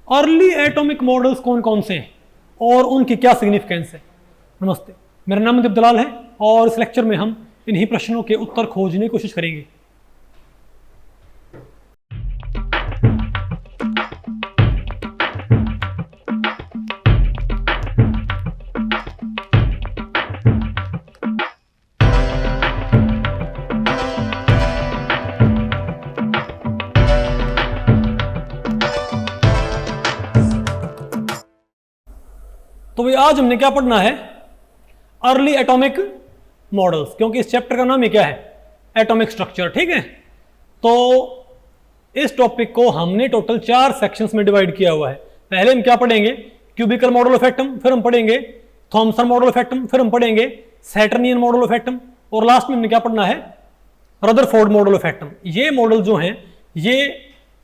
Early atomic models कौन कौन से हैं और उनकी क्या सिग्निफिकेंस है। नमस्ते, मेरा नाम दीप दलाल है और इस लेक्चर में हम इन्हीं प्रश्नों के उत्तर खोजने की कोशिश करेंगे। तो भाई आज हमने क्या पढ़ना है, अर्ली एटॉमिक मॉडल्स, क्योंकि इस चैप्टर का नाम ही क्या है, एटॉमिक स्ट्रक्चर। ठीक है, तो इस टॉपिक को हमने टोटल 4 सेक्शंस में डिवाइड किया हुआ है। पहले हम क्या पढ़ेंगे, क्यूबिकल मॉडल ऑफ एटम, फिर हम पढ़ेंगे थॉमसन मॉडल ऑफ एटम, फिर हम पढ़ेंगे सैटर्नियन मॉडल ऑफ एटम, और लास्ट में हमने क्या पढ़ना है, रदरफोर्ड मॉडल ऑफ एटम। ये मॉडल जो हैं ये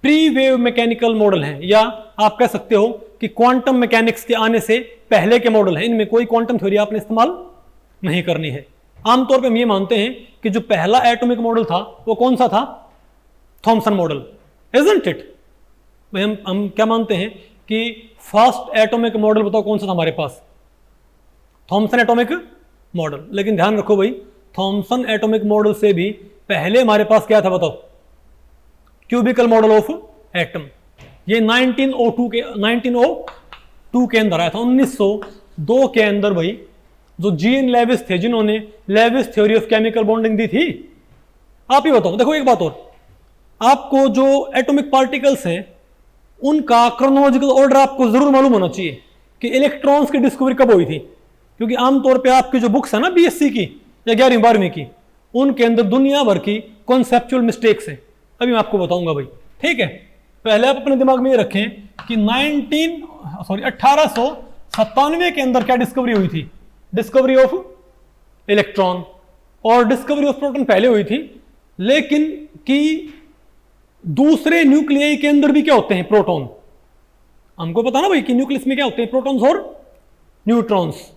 प्री वेव मैकेनिकल मॉडल हैं, या आप कह सकते हो कि क्वांटम मैकेनिक्स के आने से पहले के मॉडल हैं। इनमें कोई क्वांटम थ्योरी आपने इस्तेमाल नहीं करनी है। आमतौर पे हम ये मानते हैं कि जो पहला एटॉमिक मॉडल था वो कौन सा था, थॉमसन मॉडल, इजंट इट। हम क्या मानते हैं कि फर्स्ट एटॉमिक मॉडल बताओ कौन सा था हमारे पास, थॉमसन एटॉमिक मॉडल। लेकिन ध्यान रखो भाई, थॉमसन एटॉमिक मॉडल से भी पहले हमारे पास क्या था बताओ, क्यूबिकल मॉडल ऑफ एटम। ये 1902 के अंदर आया था, 1902 के अंदर भाई, जो जीएन लेविस थे जिन्होंने Lewis theory of chemical bonding दी थी। आप ही बताओ, देखो एक बात और, आपको जो एटॉमिक पार्टिकल्स हैं उनका क्रोनोलॉजिकल ऑर्डर आपको जरूर मालूम होना चाहिए कि इलेक्ट्रॉन्स की डिस्कवरी कब हुई थी, क्योंकि आमतौर पे आपकी जो बुक्स है ना बीएससी की या 11वीं 12वीं की, उनके अंदर दुनिया भर की कॉन्सेप्चुअल मिस्टेक्स हैं। अभी मैं आपको बताऊंगा भाई। ठीक है, पहले आप अपने दिमाग में ये रखें कि 1897 के अंदर क्या डिस्कवरी हुई थी, डिस्कवरी ऑफ इलेक्ट्रॉन, और डिस्कवरी ऑफ प्रोटॉन पहले हुई थी, लेकिन कि दूसरे न्यूक्लियाई के अंदर भी क्या होते हैं, प्रोटॉन। हमको पता ना भाई कि न्यूक्लियस में क्या होते हैं, प्रोटॉन्स और न्यूट्रॉन्स।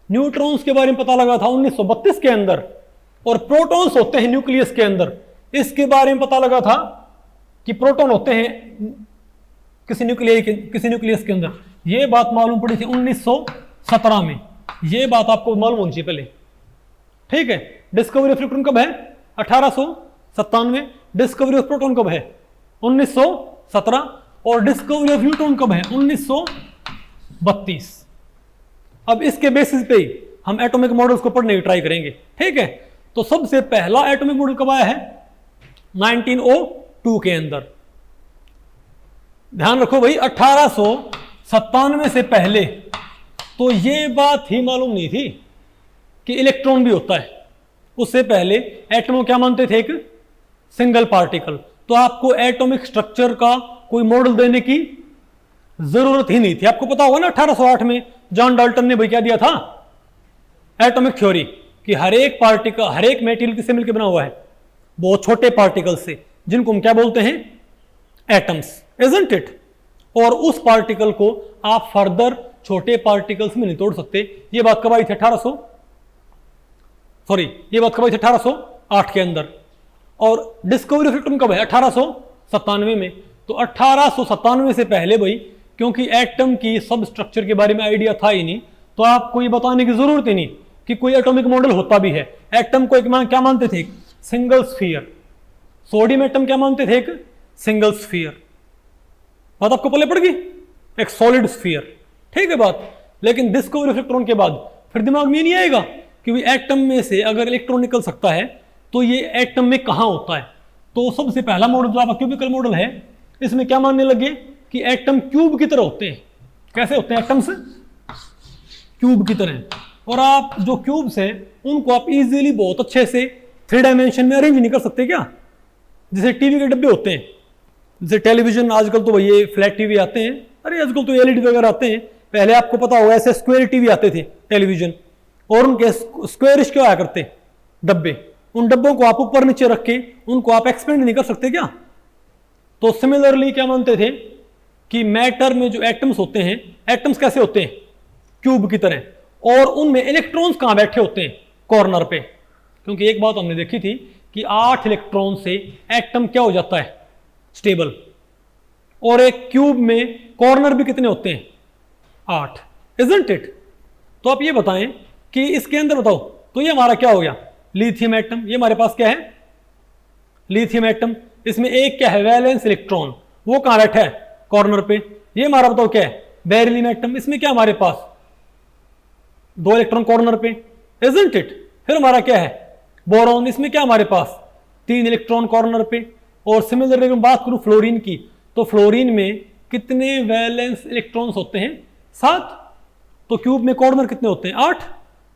न्यूट्रॉन्स के बारे में पता लगा था 1932 के अंदर, और प्रोटॉन्स होते हैं न्यूक्लियस के अंदर। इसके बारे में पता लगा था कि प्रोटॉन होते हैं किसी न्यूक्लियस के अंदर। यह बात मालूम पड़ी थी 1917 में। यह बात आपको मालूम होनी चाहिए पहले। ठीक है, डिस्कवरी ऑफ इलेक्ट्रॉन कब है, 1897। डिस्कवरी ऑफ प्रोटॉन कब है, 1917। और डिस्कवरी ऑफ न्यूट्रॉन कब है, 1932। अब इसके बेसिस पे ही हम एटॉमिक मॉडल्स को पढ़ने की ट्राई करेंगे। ठीक है, तो सबसे पहला एटॉमिक मॉडल कब आया है, 1902 के अंदर। ध्यान रखो भाई, 1897 से पहले तो ये बात ही मालूम नहीं थी कि इलेक्ट्रॉन भी होता है। उससे पहले एटम क्या मानते थे, एक सिंगल पार्टिकल। तो आपको एटॉमिक स्ट्रक्चर का कोई मॉडल देने की जरूरत ही नहीं थी। आपको पता होगा ना 1808 में जॉन डाल्टन ने भाई क्या दिया था, एटॉमिक थ्योरी, कि हर एक पार्टिकल, हर एक मेटेरियल किससे मिलकर बना हुआ है, बहुत छोटे पार्टिकल से, जिनको हम क्या बोलते हैं, एटम्स, इजंट इट। और उस पार्टिकल को आप फर्दर छोटे पार्टिकल्स में नहीं तोड़ सकते। ये बात कब आई थी, 1808 के अंदर। और डिस्कवरी ऑफ इलेक्ट्रॉन कब है, 1897 में। तो 1897 से पहले भाई, क्योंकि एटम की सब स्ट्रक्चर के बारे में आइडिया था ही नहीं, तो आपको ये बताने की जरूरत ही नहीं कि कोई एटॉमिक मॉडल होता भी है। एटम को एक क्या मानते थे, सिंगल स्फीयर। सोडियम एटम क्या मानते थे, एक सिंगल स्फीयर। बात आपको पहले पड़ गई, एक सॉलिड स्फीयर। ठीक है बात। लेकिन डिस्कवरी ऑफ इलेक्ट्रॉन के बाद फिर दिमाग में नहीं आएगा कि एटम में से अगर इलेक्ट्रॉन निकल सकता है तो ये एटम में कहां होता है। तो सबसे पहला मॉडल जो आपका क्यूबिकल मॉडल है, इसमें क्या मानने लगे कि एटम क्यूब की तरह होते हैं। कैसे होते हैं एटम्स, क्यूब की तरह। और आप जो क्यूब्स हैं उनको आप इजीली बहुत अच्छे से 3 डायमेंशन में अरेंज नहीं कर सकते क्या, जैसे टीवी के डब्बे होते हैं, जैसे टेलीविजन। आजकल तो भैया फ्लैट टीवी आते हैं, अरे आजकल तो एलईडी वगैरह आते हैं। पहले आपको पता होगा ऐसे स्क्वायर टीवी आते थे टेलीविजन, और उनके स्क्वायरिश क्यों आया करते डब्बे। उन डब्बों को आप ऊपर नीचे रख के उनको आप एक्सपेंड नहीं कर सकते क्या। तो सिमिलरली क्या मानते थे कि मैटर में जो एटम्स होते हैं, एटम्स कैसे होते हैं, क्यूब की तरह, और उनमें इलेक्ट्रॉन्स कहां बैठे होते हैं, कॉर्नर पे। क्योंकि एक बात हमने देखी थी कि 8 इलेक्ट्रॉन से एटम क्या हो जाता है, स्टेबल। और एक क्यूब में कॉर्नर भी कितने होते हैं? 8, इजंट इट? तो आप ये बताएं कि इसके अंदर बताओ, तो ये हमारा क्या हो गया? Lithium atom. ये हमारे पास क्या है? Lithium atom. इसमें एक क्या है? Valence electron. वो कहां बैठा है? कॉर्नर पे। ये हमारा बताओ क्या है? Beryllium atom. इसमें क्या हमारे पास? 2 इलेक्ट्रॉन कॉर्नर पे, इजंट इट? फिर हमारा क्या है? बोरॉन। इसमें क्या हमारे पास? 3 इलेक्ट्रॉन कॉर्नर पे। और सिमिलरली मैं बात करूं फ्लोरीन की, तो फ्लोरीन में कितने वैलेंस इलेक्ट्रॉन्स होते हैं? 7। तो क्यूब में कॉर्नर कितने होते हैं? 8।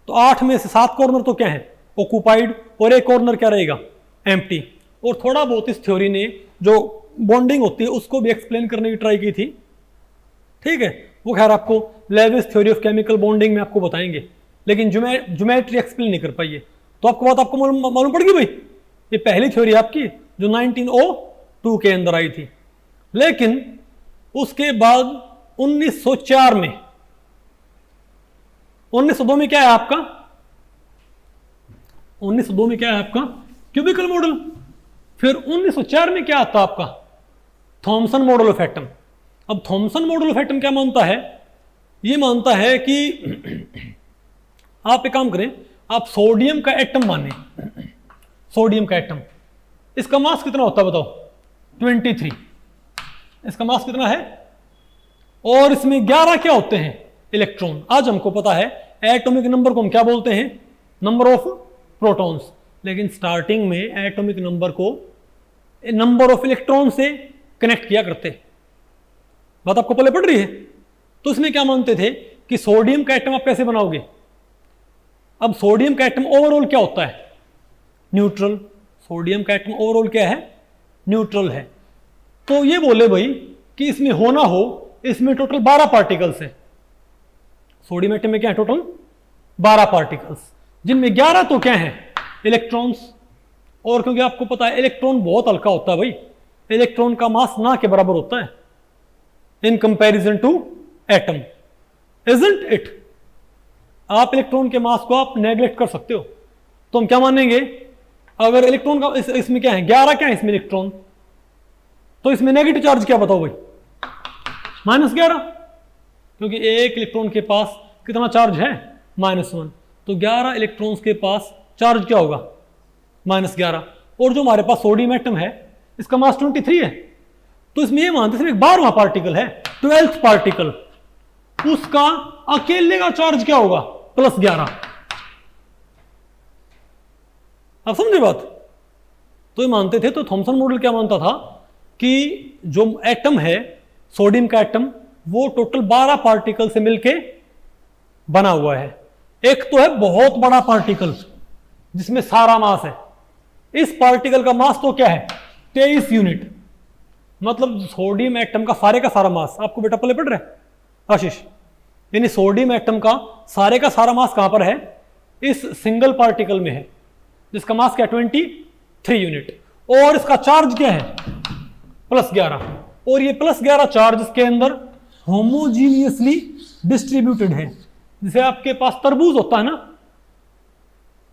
तो 8 में से 7 कॉर्नर तो क्या है? ऑक्यूपाइड, और एक कॉर्नर क्या रहेगा? एम्प्टी। और थोड़ा बहुत इस थ्योरी ने जो बॉन्डिंग होती है उसको भी एक्सप्लेन करने की ट्राई की थी, ठीक है। वो खैर आपको Lewis theory of chemical bonding में आपको बताएंगे, लेकिन ज्योमेट्री एक्सप्लेन नहीं कर पाई है। तो आपको बात आपको मालूम पड़ गई भाई, ये पहली थ्योरी आपकी जो 1902 के अंदर आई थी। लेकिन उसके बाद 1904 में, 1902 में क्या है आपका? 1902 में क्या है आपका? Cubical model. फिर 1904 में क्या आता है आपका? Thomson model of atom. अब थॉमसन मॉडल ऑफ एटम क्या मानता है? ये मानता है कि आप एक काम करें, आप सोडियम का एटम माने, सोडियम का एटम, इसका मास कितना होता है बताओ? 23। इसका मास कितना है? और इसमें 11 क्या होते हैं? इलेक्ट्रॉन। आज हमको पता है एटॉमिक नंबर को हम क्या बोलते हैं? Number of protons. लेकिन स्टार्टिंग में एटॉमिक नंबर को नंबर ऑफ इलेक्ट्रॉन से कनेक्ट किया करते। बात आपको पहले पड़ रही है? तो इसमें क्या मानते थे कि सोडियम का एटम आप कैसे बनाओगे? अब सोडियम का एटम ओवरऑल क्या होता है? न्यूट्रल। सोडियम का एटम ओवरऑल क्या है? न्यूट्रल है। तो ये बोले भाई कि इसमें होना हो, इसमें टोटल 12 पार्टिकल्स हैं। सोडियम एटम में क्या है? टोटल 12 पार्टिकल्स, जिनमें 11 तो क्या है? इलेक्ट्रॉन्स। और क्योंकि आपको पता है इलेक्ट्रॉन बहुत हल्का होता है भाई, इलेक्ट्रॉन का मास ना के बराबर होता है in comparison to atom, isn't it? आप इलेक्ट्रॉन के मास को आप नेग्लेक्ट कर सकते हो। तो हम क्या मानेंगे? अगर इलेक्ट्रॉन का इसमें क्या है? 11 क्या है इसमें इलेक्ट्रॉन? तो इसमें नेगेटिव चार्ज क्या बताओ भाई? -11, क्योंकि एक इलेक्ट्रॉन के पास कितना चार्ज है? -1। तो 11 इलेक्ट्रॉन्स के पास चार्ज क्या होगा? -11। और जो हमारे पास सोडियम एटम है इसका मास 23 है। तो इसमें ये मानते सिर्फ 12वां पार्टिकल है, 12th पार्टिकल, उसका अकेले का चार्ज क्या होगा? +11। आप समझे बात? तो ये मानते थे। तो थॉमसन मॉडल क्या मानता था कि जो एटम है, सोडियम का एटम, वो टोटल 12 पार्टिकल से मिलके बना हुआ है। एक तो है बहुत बड़ा पार्टिकल जिसमें सारा मास है। इस पार्टिकल का मास तो क्या है? 23 यूनिट। मतलब सोडियम एटम का सारा मास, आपको बेटा पहले पढ़ रहा है आशीष, यानी सोडियम एटम का सारा मास कहां पर है? इस सिंगल पार्टिकल में है, जिसका मास क्या है? 23 यूनिट। और इसका चार्ज क्या है? +11। और ये +11 चार्ज इसके अंदर होमोजीनियसली डिस्ट्रीब्यूटेड है, जिसे आपके पास तरबूज होता है ना।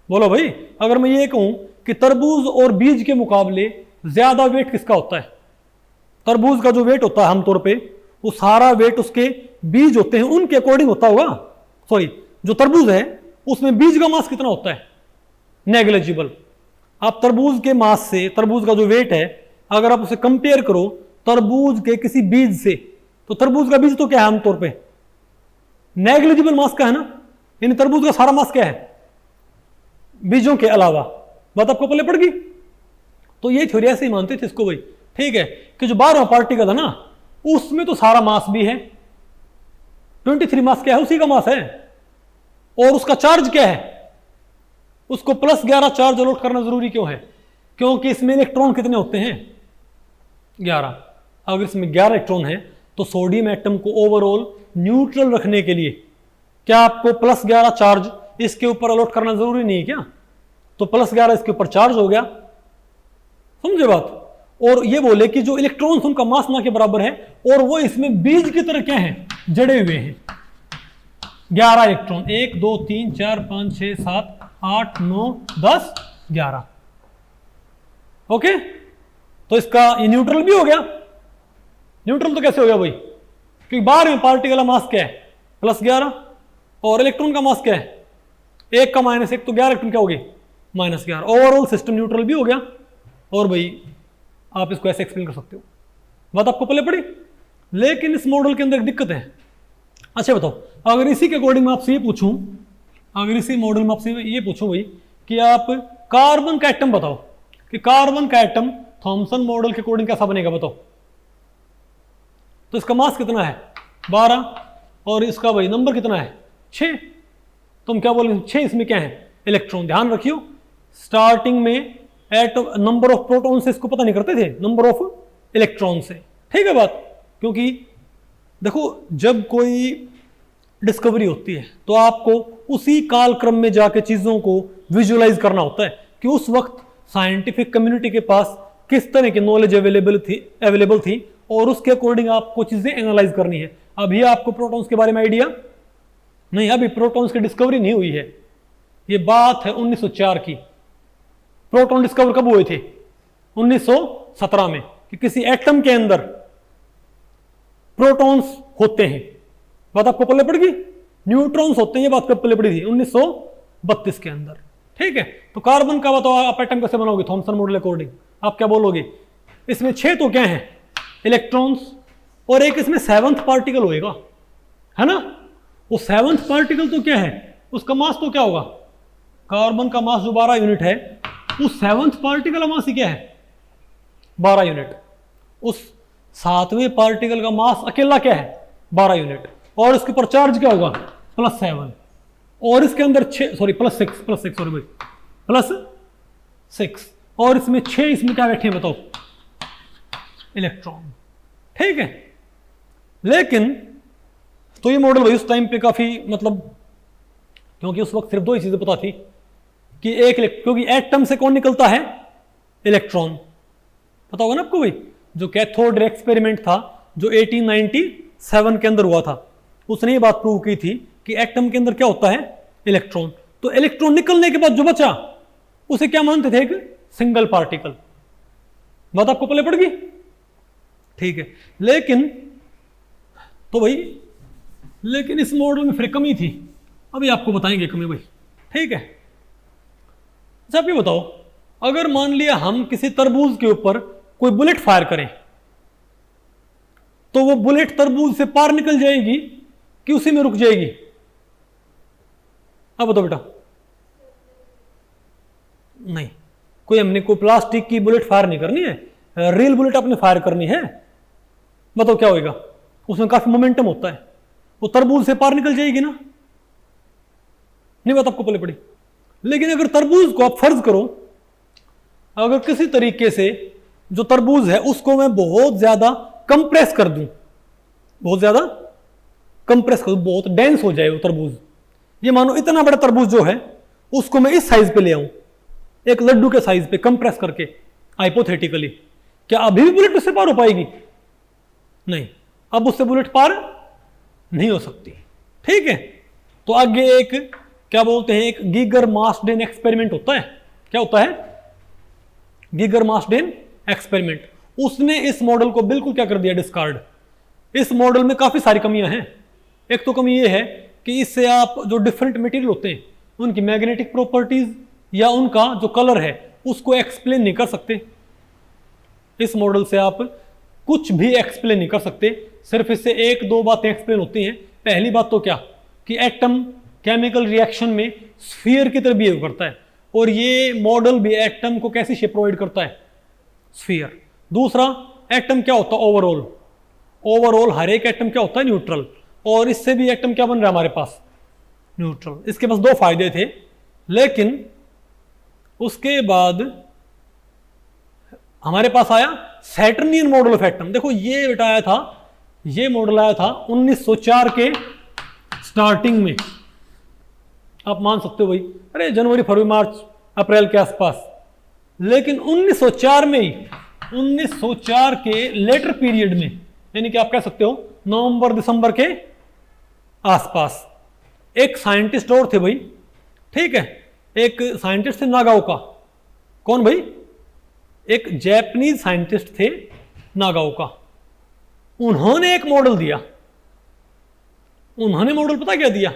बोलो भाई, अगर मैं ये कहूं कि तरबूज और बीज के मुकाबले ज्यादा वेट किसका होता है? तरबूज का जो वेट होता है आमतौर पे, वो सारा वेट उसके बीज होते हैं उनके अकॉर्डिंग होता होगा। सॉरी, जो तरबूज है उसमें बीज का मास कितना होता है? नेग्लिजिबल। आप तरबूज के मास से, तरबूज का जो वेट है, अगर आप उसे कंपेयर करो तरबूज के किसी बीज से, तो तरबूज का बीज तो क्या है आमतौर पे? नेग्लिजिबल मास का है ना। यानी तरबूज का सारा मास क्या है? बीजों के अलावा। बात आपको पहले पड़ गई? तो ये थ्योरी ऐसे ही मानते थे इसको भाई, ठीक है, कि जो 12वां पार्टिकल है ना, उसमें तो सारा मास भी है। 23 मास क्या है? उसी का मास है। और उसका चार्ज क्या है? उसको +11 चार्ज अलॉट करना जरूरी क्यों है? क्योंकि इसमें इलेक्ट्रॉन कितने होते हैं? 11। अगर इसमें 11 इलेक्ट्रॉन है तो सोडियम एटम को ओवरऑल न्यूट्रल रखने के लिए क्या आपको +11 चार्ज इसके ऊपर अलॉट करना जरूरी नहीं है क्या? तो +11 इसके ऊपर चार्ज हो गया। समझे बात? और ये बोले कि जो इलेक्ट्रॉन्स उनका मास ना के बराबर है, और वो इसमें बीज की तरह क्या है? जड़े हुए हैं। 11 इलेक्ट्रॉन, 1 2 3 4 5 6 7 8 9 10 11। ओके, तो इसका ये न्यूट्रल भी हो गया। न्यूट्रल तो कैसे हो गया भाई? क्योंकि बाहर में पार्टिकल का मास क्या है, +11, और इलेक्ट्रॉन का मास क्या है, 1 का -1, तो 11 इलेक्ट्रॉन क्या हो गई, -11। ओवरऑल सिस्टम न्यूट्रल भी हो गया। और भाई आप इसको ऐसे एक्सप्लेन कर सकते हो। बात आपको पहले पड़ी। लेकिन इस मॉडल के अंदर एक दिक्कत है। अच्छा बताओ, अगर इसी के अकॉर्डिंग मैं आपसे ये पूछूं, अगर इसी मॉडल में आपसे ये पूछूं भाई कि आप कार्बन का एटम बताओ, कि कार्बन का एटम थॉमसन मॉडल के अकॉर्डिंग कैसा बनेगा बताओ। तो इसका मास कितना है, 12, और इसका भाई नंबर कितना है, 6। तुम क्या बोलोगे, 6, इसमें क्या है, इलेक्ट्रॉन। ध्यान रखियो, स्टार्टिंग में एटम नंबर ऑफ प्रोटॉन से इसको पता नहीं करते थे, नंबर ऑफ इलेक्ट्रॉन से। ठीक है बात। क्योंकि देखो जब कोई डिस्कवरी होती है तो आपको उसी कालक्रम में जाके चीजों को विजुअलाइज करना होता है कि उस वक्त साइंटिफिक कम्युनिटी के पास किस तरह की नॉलेज अवेलेबल थी और उसके अकॉर्डिंग आपको चीजें एनालाइज करनी है। अभी आपको प्रोटॉन्स के बारे में आइडिया नहीं, अभी प्रोटॉन्स की डिस्कवरी नहीं हुई है। ये बात है 1904 की। प्रोटॉन डिस्कवर कब हुए थे, 1917 में, कि किसी एटम के अंदर प्रोटॉन्स होते हैं। बात आपको पल्ले पड़ गई। न्यूट्रॉन्स होते हैं, ये बात कब पल्ले पड़ी थी, 1932 के अंदर। ठीक है। तो कार्बन का बताओ आप एटम कैसे बनाओगे थॉमसन मॉडल अकॉर्डिंग, आप क्या बोलोगे, इसमें 6 तो क्या है, इलेक्ट्रॉन्स, और एक इसमें 7th पार्टिकल होएगा, है ना। वो 7th पार्टिकल तो क्या है, उसका मास तो क्या होगा, कार्बन का मास जो 12 यूनिट है, उस 7th पार्टिकल का मास ही क्या है, 12 यूनिट। उस 7वें पार्टिकल का मास अकेला क्या है, 12 यूनिट, और इसके ऊपर चार्ज क्या होगा, +7, और इसके अंदर +6, और इसमें 6, इसमें क्या बैठे हैं बताओ, इलेक्ट्रॉन। ठीक है। लेकिन तो ये मॉडल भाई उस टाइम पे काफी मतलब, क्योंकि उस वक्त सिर्फ 2 ही चीजें पता थी कि क्योंकि एटम से कौन निकलता है, इलेक्ट्रॉन। पता होगा ना आपको भाई, जो कैथोड रे एक्सपेरिमेंट था जो 1897 के अंदर हुआ था, उसने ये बात प्रूव की थी कि एटम के अंदर क्या होता है, इलेक्ट्रॉन। तो इलेक्ट्रॉन निकलने के बाद जो बचा उसे क्या मानते थे, एक सिंगल पार्टिकल। बात आपको पहले पड़ गई। ठीक है। लेकिन तो भाई, लेकिन इस मॉडल में फिर कमी थी, अभी आपको बताएंगे कमी भाई। ठीक है। अच्छा आप ये बताओ, अगर मान लिया हम किसी तरबूज के ऊपर कोई बुलेट फायर करें, तो वो बुलेट तरबूज से पार निकल जाएगी कि उसी में रुक जाएगी, अब बताओ बेटा। नहीं, हमने कोई प्लास्टिक की बुलेट फायर नहीं करनी है, रियल बुलेट अपने फायर करनी है। बताओ क्या होगा, उसमें काफी मोमेंटम होता है, वो तरबूज से पार निकल जाएगी ना, नहीं बात आपको पहले पड़ी। लेकिन अगर तरबूज को आप फर्ज करो, अगर किसी तरीके से जो तरबूज है उसको मैं बहुत ज्यादा कंप्रेस कर दूं, बहुत ज्यादा कंप्रेस कर दूं, बहुत डेंस हो जाए वो तरबूज, ये मानो इतना बड़ा तरबूज जो है उसको मैं इस साइज पे ले आऊं, एक लड्डू के साइज पे कंप्रेस करके, हाइपोथेटिकली, क्या अभी भी बुलेट उससे पार हो पाएगी, नहीं, अब उससे बुलेट पार नहीं हो सकती। ठीक है। तो आगे एक क्या बोलते हैं, एक गीगर मार्सडेन एक्सपेरिमेंट होता है। क्या होता है, गीगर मार्सडेन एक्सपेरिमेंट। उसने इस मॉडल को बिल्कुल क्या कर दिया, डिस्कार्ड। इस मॉडल में काफी सारी कमियां हैं। एक तो कमी यह है कि इससे आप जो डिफरेंट मटेरियल होते हैं उनकी मैग्नेटिक प्रॉपर्टीज या उनका जो कलर है उसको एक्सप्लेन नहीं कर सकते। इस मॉडल से आप कुछ भी एक्सप्लेन नहीं कर सकते, सिर्फ इससे 1-2 बातें एक्सप्लेन होती हैं। पहली बात तो क्या, कि एटम केमिकल रिएक्शन में स्फीयर की तरह बिहेव करता है, और ये मॉडल भी एटम को कैसी शेप प्रोवाइड करता है, स्फीयर। दूसरा, एटम क्या होता है, ओवरऑल हर एक एटम क्या होता है, न्यूट्रल, और इससे भी एटम क्या बन रहा है हमारे पास, न्यूट्रल। इसके पास 2 फायदे थे। लेकिन उसके बाद हमारे पास आया सैटर्नियन मॉडल ऑफ एटम। देखो ये बेटा आया था, ये मॉडल आया था 1904 के स्टार्टिंग में। आप मान सकते हो भाई, अरे जनवरी, फरवरी, मार्च, अप्रैल के आसपास। लेकिन 1904 में ही, 1904 के लेटर पीरियड में, यानी कि आप कह सकते हो नवंबर दिसंबर के आसपास, एक साइंटिस्ट और थे भाई। ठीक है। एक साइंटिस्ट थे नागाओका। कौन भाई, एक जापानीज साइंटिस्ट थे नागाओका। उन्होंने एक मॉडल दिया उन्होंने मॉडल पता क्या दिया,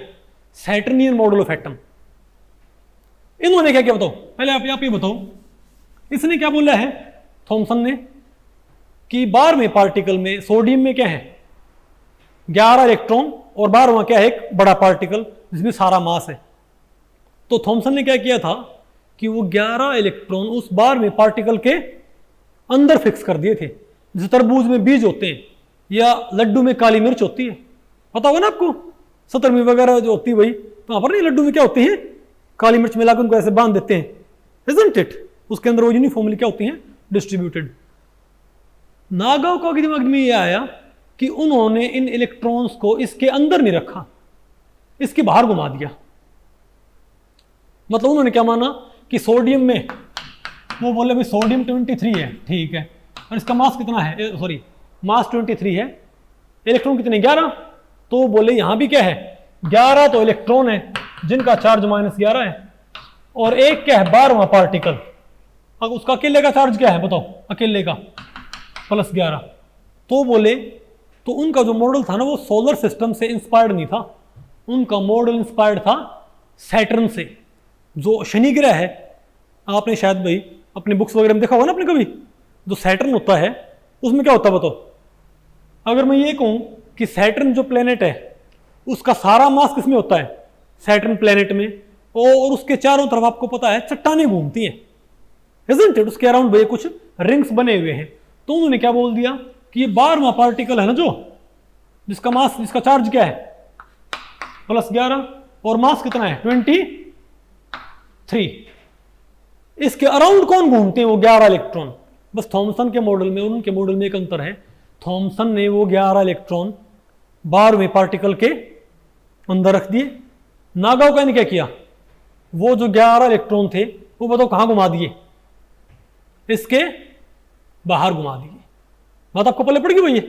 सैटर्नियन मॉडल ऑफ एटम। इन्होंने क्या क्या बताओ, पहले आप ये बताओ, इसने क्या बोला है थॉमसन ने कि 12वें पार्टिकल में सोडियम में क्या है 11 इलेक्ट्रॉन और 12वां क्या है एक बड़ा पार्टिकल जिसमें सारा मास है। तो थॉमसन ने क्या किया था कि वो 11 इलेक्ट्रॉन उस 12वें पार्टिकल के अंदर फिक्स कर दिए थे। जैसे तरबूज में बीज होते हैं या लड्डू में काली मिर्च होती है, पता होगा ना आपको, सतरमी वगैरह जो होती है वही, तो वहां पर नहीं लड्डू में क्या होती है काली मिर्च मिलाकर उनको ऐसे बांध देते हैं, इजंट इट, उसके अंदर वो यूनिफॉर्मली क्या होती हैं डिस्ट्रीब्यूटेड। नागाओका के दिमाग में ये आया कि उन्होंने इन इलेक्ट्रॉन्स को इसके अंदर नहीं रखा, इसके बाहर घुमा दिया। मतलब उन्होंने क्या माना कि सोडियम में वो बोले भाई सोडियम 23 है, ठीक है, और इसका मास कितना है, सॉरी मास 23 है, इलेक्ट्रॉन कितने 11, तो बोले यहां भी क्या है 11 तो इलेक्ट्रॉन है जिनका चार्ज -11 है, और एक क्या है 12वां पार्टिकल, अब उसका अकेले का चार्ज क्या है बताओ, अकेले का +11। तो बोले तो उनका जो मॉडल था ना वो सोलर सिस्टम से इंस्पायर्ड नहीं था, उनका मॉडल इंस्पायर्ड था सैटर्न से, जो शनि ग्रह है। आपने शायद भाई अपने बुक्स वगैरह में देखा होगा ना आपने कभी, जो सैटर्न होता है उसमें क्या होता है बताओ। अगर मैं ये कहूं कि सैटर्न जो प्लेनेट है उसका सारा मास किसमें होता है, सैटर्न प्लेनेट में, और उसके चारों तरफ आपको पता है चट्टानें घूमती हैं, इजंट इट, उसके अराउंड भाई कुछ रिंग्स बने हुए हैं। तो उन्होंने क्या बोल दिया कि ये 12वां पार्टिकल है ना जो जिसका मास, जिसका चार्ज क्या है +11 और मास कितना है 23, इसके अराउंड कौन घूमते हैं वो 11 इलेक्ट्रॉन। बस थॉमसन के मॉडल में उनके मॉडल में एक अंतर है, थॉमसन ने वो 11 इलेक्ट्रॉन 12वें पार्टिकल के अंदर रख दिए। नागाओका ने क्या किया, वो जो 11 इलेक्ट्रॉन थे वो बताओ कहां घुमा दिए, इसके बाहर घुमा दिए। बात आपको पहले पड़ गई भैया,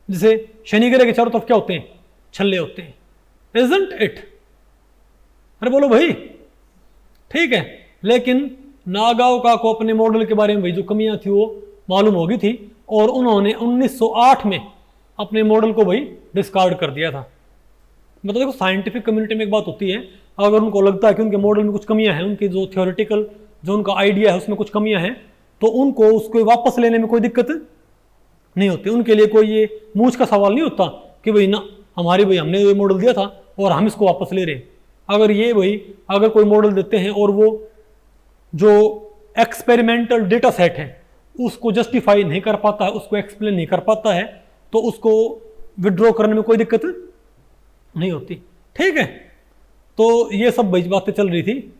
जैसे शनि ग्रह के चारों तरफ क्या होते हैं छल्ले होते हैं, इजंट इट। अरे बोलो भाई ठीक है, लेकिन नागाओका को अपने मॉडल के बारे में भाई जो कमियां थी वो मालूम हो गई थी, और उन्होंने 1908 में अपने मॉडल को भाई डिस्कार्ड कर दिया था। मतलब देखो साइंटिफिक कम्युनिटी में एक बात होती है, अगर उनको लगता है कि उनके मॉडल में कुछ कमियां हैं, उनकी जो थियोरेटिकल जो उनका आइडिया है उसमें कुछ कमियां हैं, तो उनको उसको वापस लेने में कोई दिक्कत नहीं होती। उनके लिए कोई ये मूछ का सवाल नहीं होता कि भाई ना हमारी भाई हमने ये मॉडल दिया था और हम इसको वापस ले रहे हैं। अगर ये भाई अगर कोई मॉडल देते हैं और वो जो एक्सपेरिमेंटल डेटा सेट है उसको जस्टिफाई नहीं कर पाता है, उसको एक्सप्लेन नहीं कर पाता है, तो उसको विड्रॉ करने में कोई दिक्कत नहीं होती। ठीक है, तो ये सब भाई बातें चल रही थी।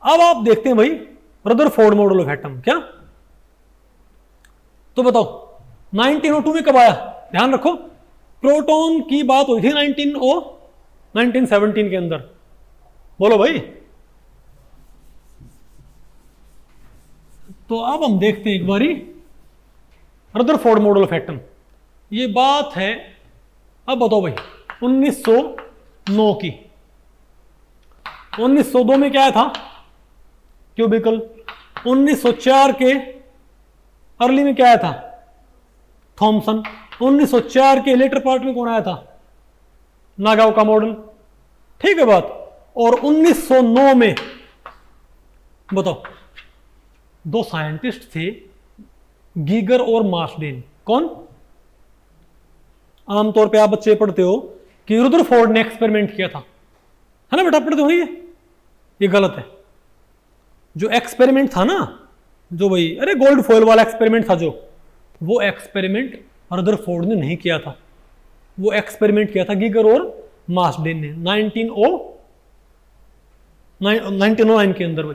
अब आप देखते हैं भाई रदरफोर्ड मॉडल ऑफ एटम, क्या तो बताओ 1902 में कब आया, ध्यान रखो प्रोटॉन की बात हुई थी 1917 के अंदर, बोलो भाई। तो अब हम देखते हैं एक बारी रदरफोर्ड मॉडल ऑफ एटम, ये बात है अब बताओ भाई 1909 की। 1902 में क्या था क्यूबिकल, 1904 के अर्ली में क्या आया था थॉमसन, 1904 के लेटर पार्ट में कौन आया था नागाओका मॉडल, ठीक है बात। और 1909 में बताओ दो साइंटिस्ट थे गीगर और मार्शडेन, कौन, आमतौर पे आप बच्चे पढ़ते हो कि रदरफोर्ड ने एक्सपेरिमेंट किया था, है ना बेटा, पढ़ते हो ये गलत है। जो एक्सपेरिमेंट था ना जो भाई अरे गोल्ड फॉयल वाला एक्सपेरिमेंट था जो, वो एक्सपेरिमेंट रदरफोर्ड ने नहीं किया था, वो एक्सपेरिमेंट किया था गीगर और मार्शडेन ने 1909 के अंदर। भाई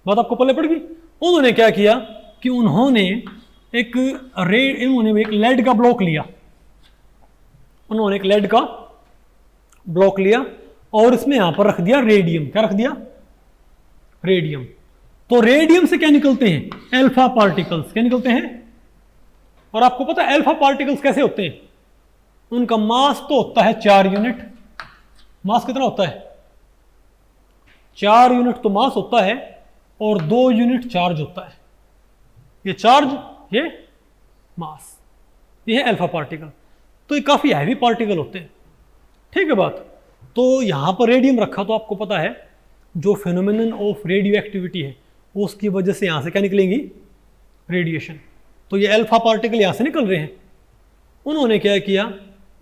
बात आपको पहले पड़ गई। उन्होंने क्या किया कि उन्होंने एक लेड का ब्लॉक लिया, उन्होंने एक लेड का ब्लॉक लिया और इसमें यहां पर रख दिया रेडियम, क्या रख दिया रेडियम। तो रेडियम से क्या निकलते हैं अल्फा पार्टिकल्स, क्या निकलते हैं। और आपको पता है अल्फा पार्टिकल्स कैसे होते हैं, उनका मास तो होता है 4 यूनिट, मास कितना होता है 4 यूनिट तो मास होता है, और 2 यूनिट चार्ज होता है, ये चार्ज ये मास, ये है अल्फा पार्टिकल। तो ये काफी हैवी पार्टिकल होते हैं, ठीक है बात। तो यहाँ पर रेडियम रखा तो आपको पता है जो फिनोमिनन ऑफ रेडियो एक्टिविटी है उसकी वजह से यहाँ से क्या निकलेंगी, रेडिएशन। तो ये अल्फा पार्टिकल यहाँ से निकल रहे हैं। उन्होंने क्या किया,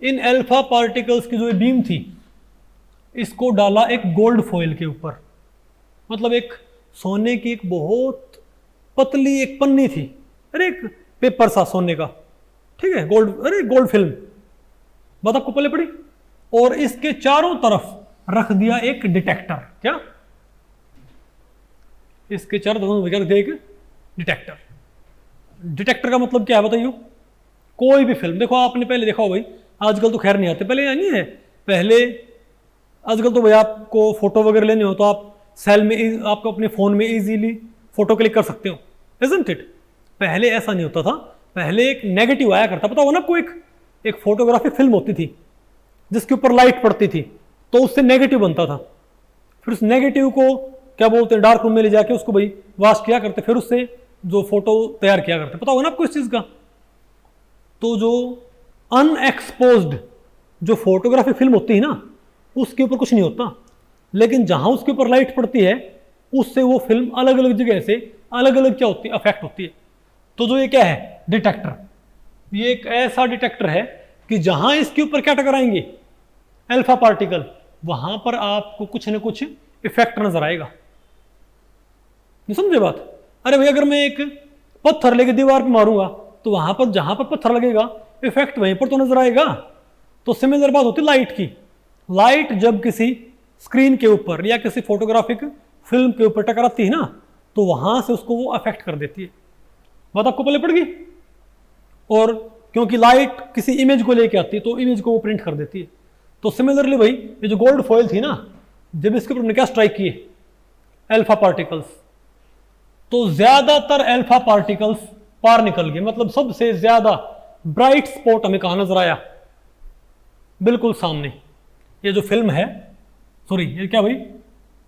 इन अल्फा पार्टिकल्स की जो बीम थी इसको डाला एक गोल्ड फॉइल के ऊपर, मतलब एक सोने की एक बहुत पतली एक पन्नी थी, अरे एक पेपर सा सोने का, ठीक है, गोल्ड, अरे गोल्ड फिल्म, बात आपको पहले पड़ी। और इसके चारों तरफ रख दिया एक डिटेक्टर, क्या, इसके चारों तरफ रख दिया एक डिटेक्टर। डिटेक्टर का मतलब क्या है बताइए। कोई भी फिल्म देखो, आपने पहले देखा हो भाई, आजकल तो खैर नहीं आते, पहले नहीं है, पहले आजकल तो भाई आपको फोटो वगैरह लेने हो तो आप सेल में, आपको अपने फ़ोन में इजीली फोटो क्लिक कर सकते हो, इजंट इट। पहले ऐसा नहीं होता था, पहले एक नेगेटिव आया करता, पता हो ना आपको, एक फोटोग्राफिक फिल्म होती थी जिसके ऊपर लाइट पड़ती थी तो उससे नेगेटिव बनता था। फिर उस नेगेटिव को क्या बोलते हैं, डार्क रूम में ले जाके उसको भाई वाश किया करते, फिर उससे जो फोटो तैयार किया करते, पता होगा ना आपको इस चीज़ का। तो जो अनएक्सपोज्ड जो फोटोग्राफिक फिल्म होती है ना उसके ऊपर कुछ नहीं होता, लेकिन जहां उसके ऊपर लाइट पड़ती है उससे वो फिल्म अलग अलग जगह से अलग अलग क्या होती है, अफेक्ट होती है। तो जो ये क्या है, डिटेक्टर, ये एक ऐसा डिटेक्टर है कि जहां इसके ऊपर क्या टकराएंगे, अल्फा पार्टिकल, वहां पर आपको कुछ ना कुछ इफेक्ट नजर आएगा। नहीं समझे बात। अरे भाई अगर मैं एक पत्थर लेके दीवार पे मारूंगा तो वहां पर जहां पर पत्थर लगेगा इफेक्ट वहीं पर तो नजर आएगा। तो सिमिलर बात होती है लाइट की। लाइट जब किसी स्क्रीन के ऊपर या किसी फोटोग्राफिक फिल्म के ऊपर टकराती है ना तो वहां से उसको वो अफेक्ट कर देती है। बात आपको पहले पड़ गई। और क्योंकि लाइट किसी इमेज को लेके आती है तो इमेज को वो प्रिंट कर देती है। तो सिमिलरली भाई ये जो गोल्ड फॉइल थी ना, जब इसके ऊपर क्या स्ट्राइक किए, अल्फा पार्टिकल्स, तो ज्यादातर अल्फा पार्टिकल्स पार निकल गए। मतलब सबसे ज्यादा ब्राइट स्पॉट हमें कहां नजर आया, बिल्कुल सामने। ये जो फिल्म है, सॉरी ये क्या भाई,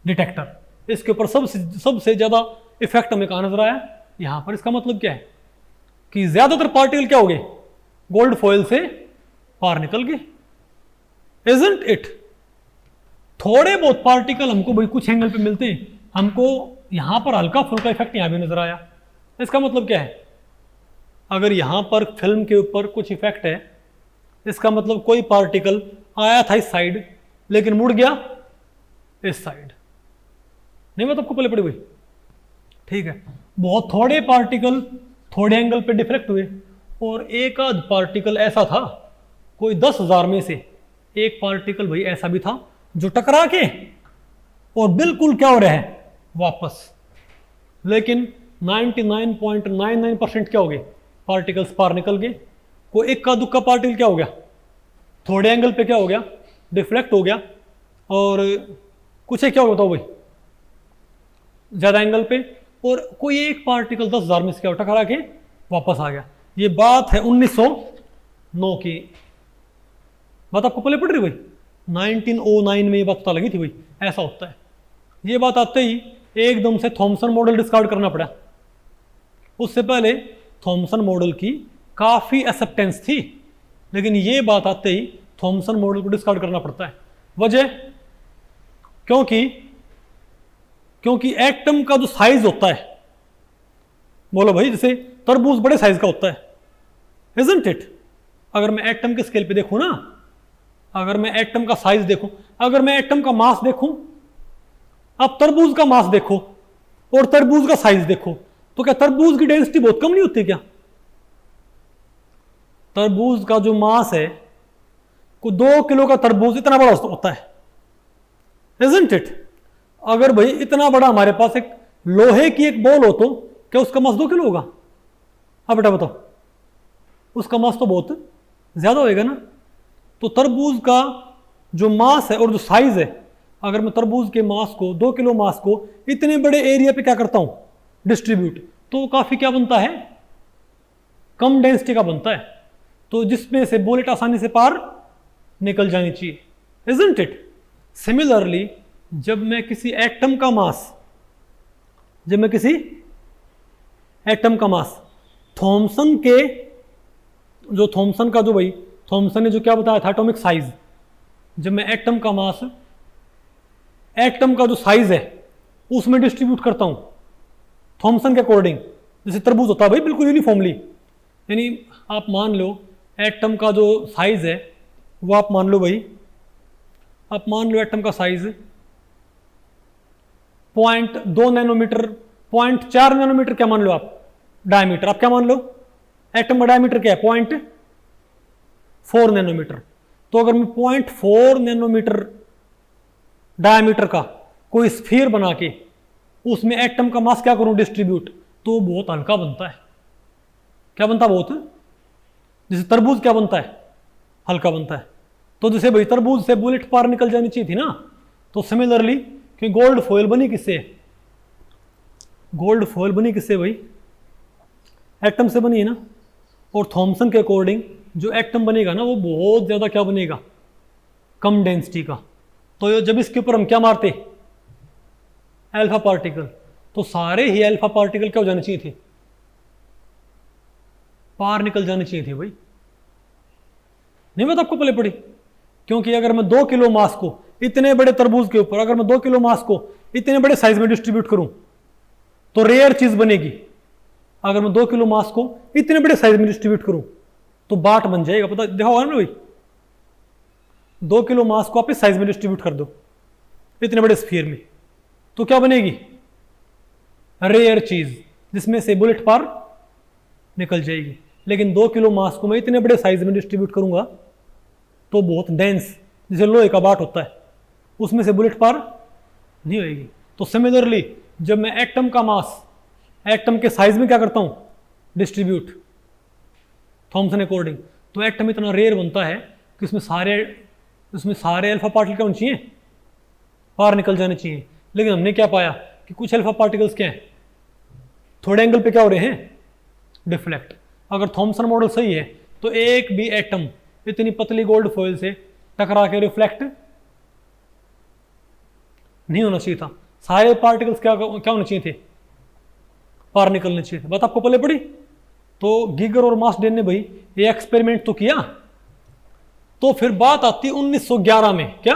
डिटेक्टर, इसके ऊपर सबसे ज्यादा इफेक्ट हमें कहां नजर आया, यहां पर। इसका मतलब क्या है कि ज्यादातर पार्टिकल क्या हो गए, गोल्ड फॉइल से पार निकल गए, इजंट इट। थोड़े बहुत पार्टिकल हमको भाई कुछ एंगल पे मिलते हैं, हमको यहां पर हल्का फुल्का इफेक्ट यहां भी नजर आया। इसका मतलब क्या है, अगर यहां पर फिल्म के ऊपर कुछ इफेक्ट है, इसका मतलब कोई पार्टिकल आया था इस साइड लेकिन मुड़ गया इस साइड। नहीं मतलब आपको पहले पड़ी हुई, ठीक है। बहुत थोड़े पार्टिकल थोड़े एंगल पे डिफ्लेक्ट हुए, और एक आध पार्टिकल ऐसा था, कोई 10,000 में से एक पार्टिकल भाई ऐसा भी था जो टकरा के और बिल्कुल क्या हो रहा है, वापस। लेकिन 99.99% क्या हो गए, पार्टिकल्स पार निकल गए। कोई इक्का दुक्का पार्टिकल क्या हो गया, थोड़े एंगल पे क्या हो गया, डिफ्लेक्ट हो गया, और कुछ क्या हो गया भाई ज्यादा एंगल पे, और कोई एक पार्टिकल 10,000 में से क्या टकरा के वापस आ गया। ये बात है 1909 की। बात आपको पहले पड़ रही भाई, 1909 में ये बात पता लगी थी भाई ऐसा होता है। ये बात आते ही एकदम से थॉमसन मॉडल डिस्कार्ड करना पड़ा। उससे पहले थॉमसन मॉडल की काफ़ी एक्सेप्टेंस थी, लेकिन ये बात आते ही थॉमसन मॉडल को डिस्कार्ड करना पड़ता है। वजह, क्योंकि एटम का जो साइज होता है, बोलो भाई जैसे तरबूज बड़े साइज का होता है, इजंट इट। अगर मैं एटम के स्केल पे देखूं ना, अगर मैं एटम का साइज देखूं, अगर मैं एटम का मास देखूं, अब तरबूज का मास देखो और तरबूज का साइज देखो, तो क्या तरबूज की डेंसिटी बहुत कम नहीं होती क्या? तरबूज का जो मास है, को 2 किलो का तरबूज इतना बड़ा होता है, इजंट इट। अगर भाई इतना बड़ा हमारे पास एक लोहे की एक बॉल हो तो क्या उसका मास 2 किलो होगा? हाँ बेटा बताओ, उसका मास तो बहुत ज्यादा होएगा ना। तो तरबूज का जो मास है और जो साइज है, अगर मैं तरबूज के मास को 2 किलो मास को इतने बड़े एरिया पे क्या करता हूं, डिस्ट्रीब्यूट, तो काफी क्या बनता है, कम डेंसिटी का बनता है। तो जिसमें से बुलेट आसानी से पार निकल जानी चाहिए, इजंट इट। सिमिलरली जब मैं किसी एटम का मास थॉमसन के, जो थॉमसन का जो भाई थॉमसन ने जो क्या बताया था एटॉमिक साइज, जब मैं एटम का मास एटम का जो साइज है उसमें डिस्ट्रीब्यूट करता हूं थॉमसन के अकॉर्डिंग, जैसे तरबूज होता है भाई बिल्कुल यूनिफॉर्मली, यानी आप मान लो एटम का जो साइज है वो आप मान लो भाई, आप मान लो एटम का साइज 0.2 नैनोमीटर, 0.4 नैनोमीटर क्या मान लो आप डायमीटर, आप क्या मान लो एटम का डायमीटर क्या है 0.4 नैनोमीटर। तो अगर मैं 0.4 नैनोमीटर डायमीटर का कोई स्फीयर बना के उसमें एटम का मास क्या करूं डिस्ट्रीब्यूट, तो बहुत हल्का बनता है। क्या बनता है बहुत, जैसे तरबूज क्या बनता है हल्का बनता है। तो जैसे भाई तरबूज से बुलेट पार निकल जानी चाहिए थी ना, तो सिमिलरली कि गोल्ड फॉयल बनी किससे, गोल्ड फॉयल बनी किससे भाई एटम से बनी है ना। और थॉमसन के अकॉर्डिंग जो एटम बनेगा ना वो बहुत ज़्यादा क्या बनेगा कम डेंसिटी का। तो जब इसके ऊपर हम क्या मारते अल्फा पार्टिकल, तो सारे ही अल्फा पार्टिकल क्या हो जाने चाहिए थे पार निकल जाने चाहिए थे भाई। नहीं बात आपको पहले पड़ी, क्योंकि अगर मैं 2 किलो मास को इतने बड़े तरबूज के ऊपर, अगर मैं 2 किलो मास को इतने बड़े साइज में डिस्ट्रीब्यूट करूं तो रेयर चीज बनेगी। अगर मैं 2 किलो मास को इतने बड़े साइज में डिस्ट्रीब्यूट करूं तो बाट बन जाएगा, पता देखा होगा ना भाई। 2 किलो मास को आप इस साइज में डिस्ट्रीब्यूट कर दो इतने बड़े स्फीयर में, तो क्या बनेगी रेयर चीज जिसमें से बुलेट पार निकल जाएगी। लेकिन 2 किलो मास को मैं इतने बड़े साइज में डिस्ट्रीब्यूट करूंगा तो बहुत डेंस जैसे लोहे का बाट होता है उसमें से बुलेट पार नहीं होगी। तो सिमिलरली जब मैं एटम का मास एटम के साइज में क्या करता हूं डिस्ट्रीब्यूट थॉमसन अकॉर्डिंग, तो एटम इतना रेयर बनता है कि उसमें सारे अल्फा पार्टिकल क्या होने चाहिए पार निकल जाने चाहिए। लेकिन हमने क्या पाया कि कुछ अल्फा पार्टिकल्स क्या हैं थोड़े एंगल पे क्या हो रहे हैं डिफ्लेक्ट। अगर थॉमसन मॉडल सही है तो एक भी एटम इतनी पतली गोल्ड फॉइल से टकरा के रिफ्लेक्ट नहीं होना चाहिए था, सारे पार्टिकल्स क्या होने चाहिए थे पार निकलने चाहिए थे। बात आपको पहले पड़ी। तो गीगर और मार्सडेन ने भाई ये एक्सपेरिमेंट तो किया। तो फिर बात आती है 1911 में, क्या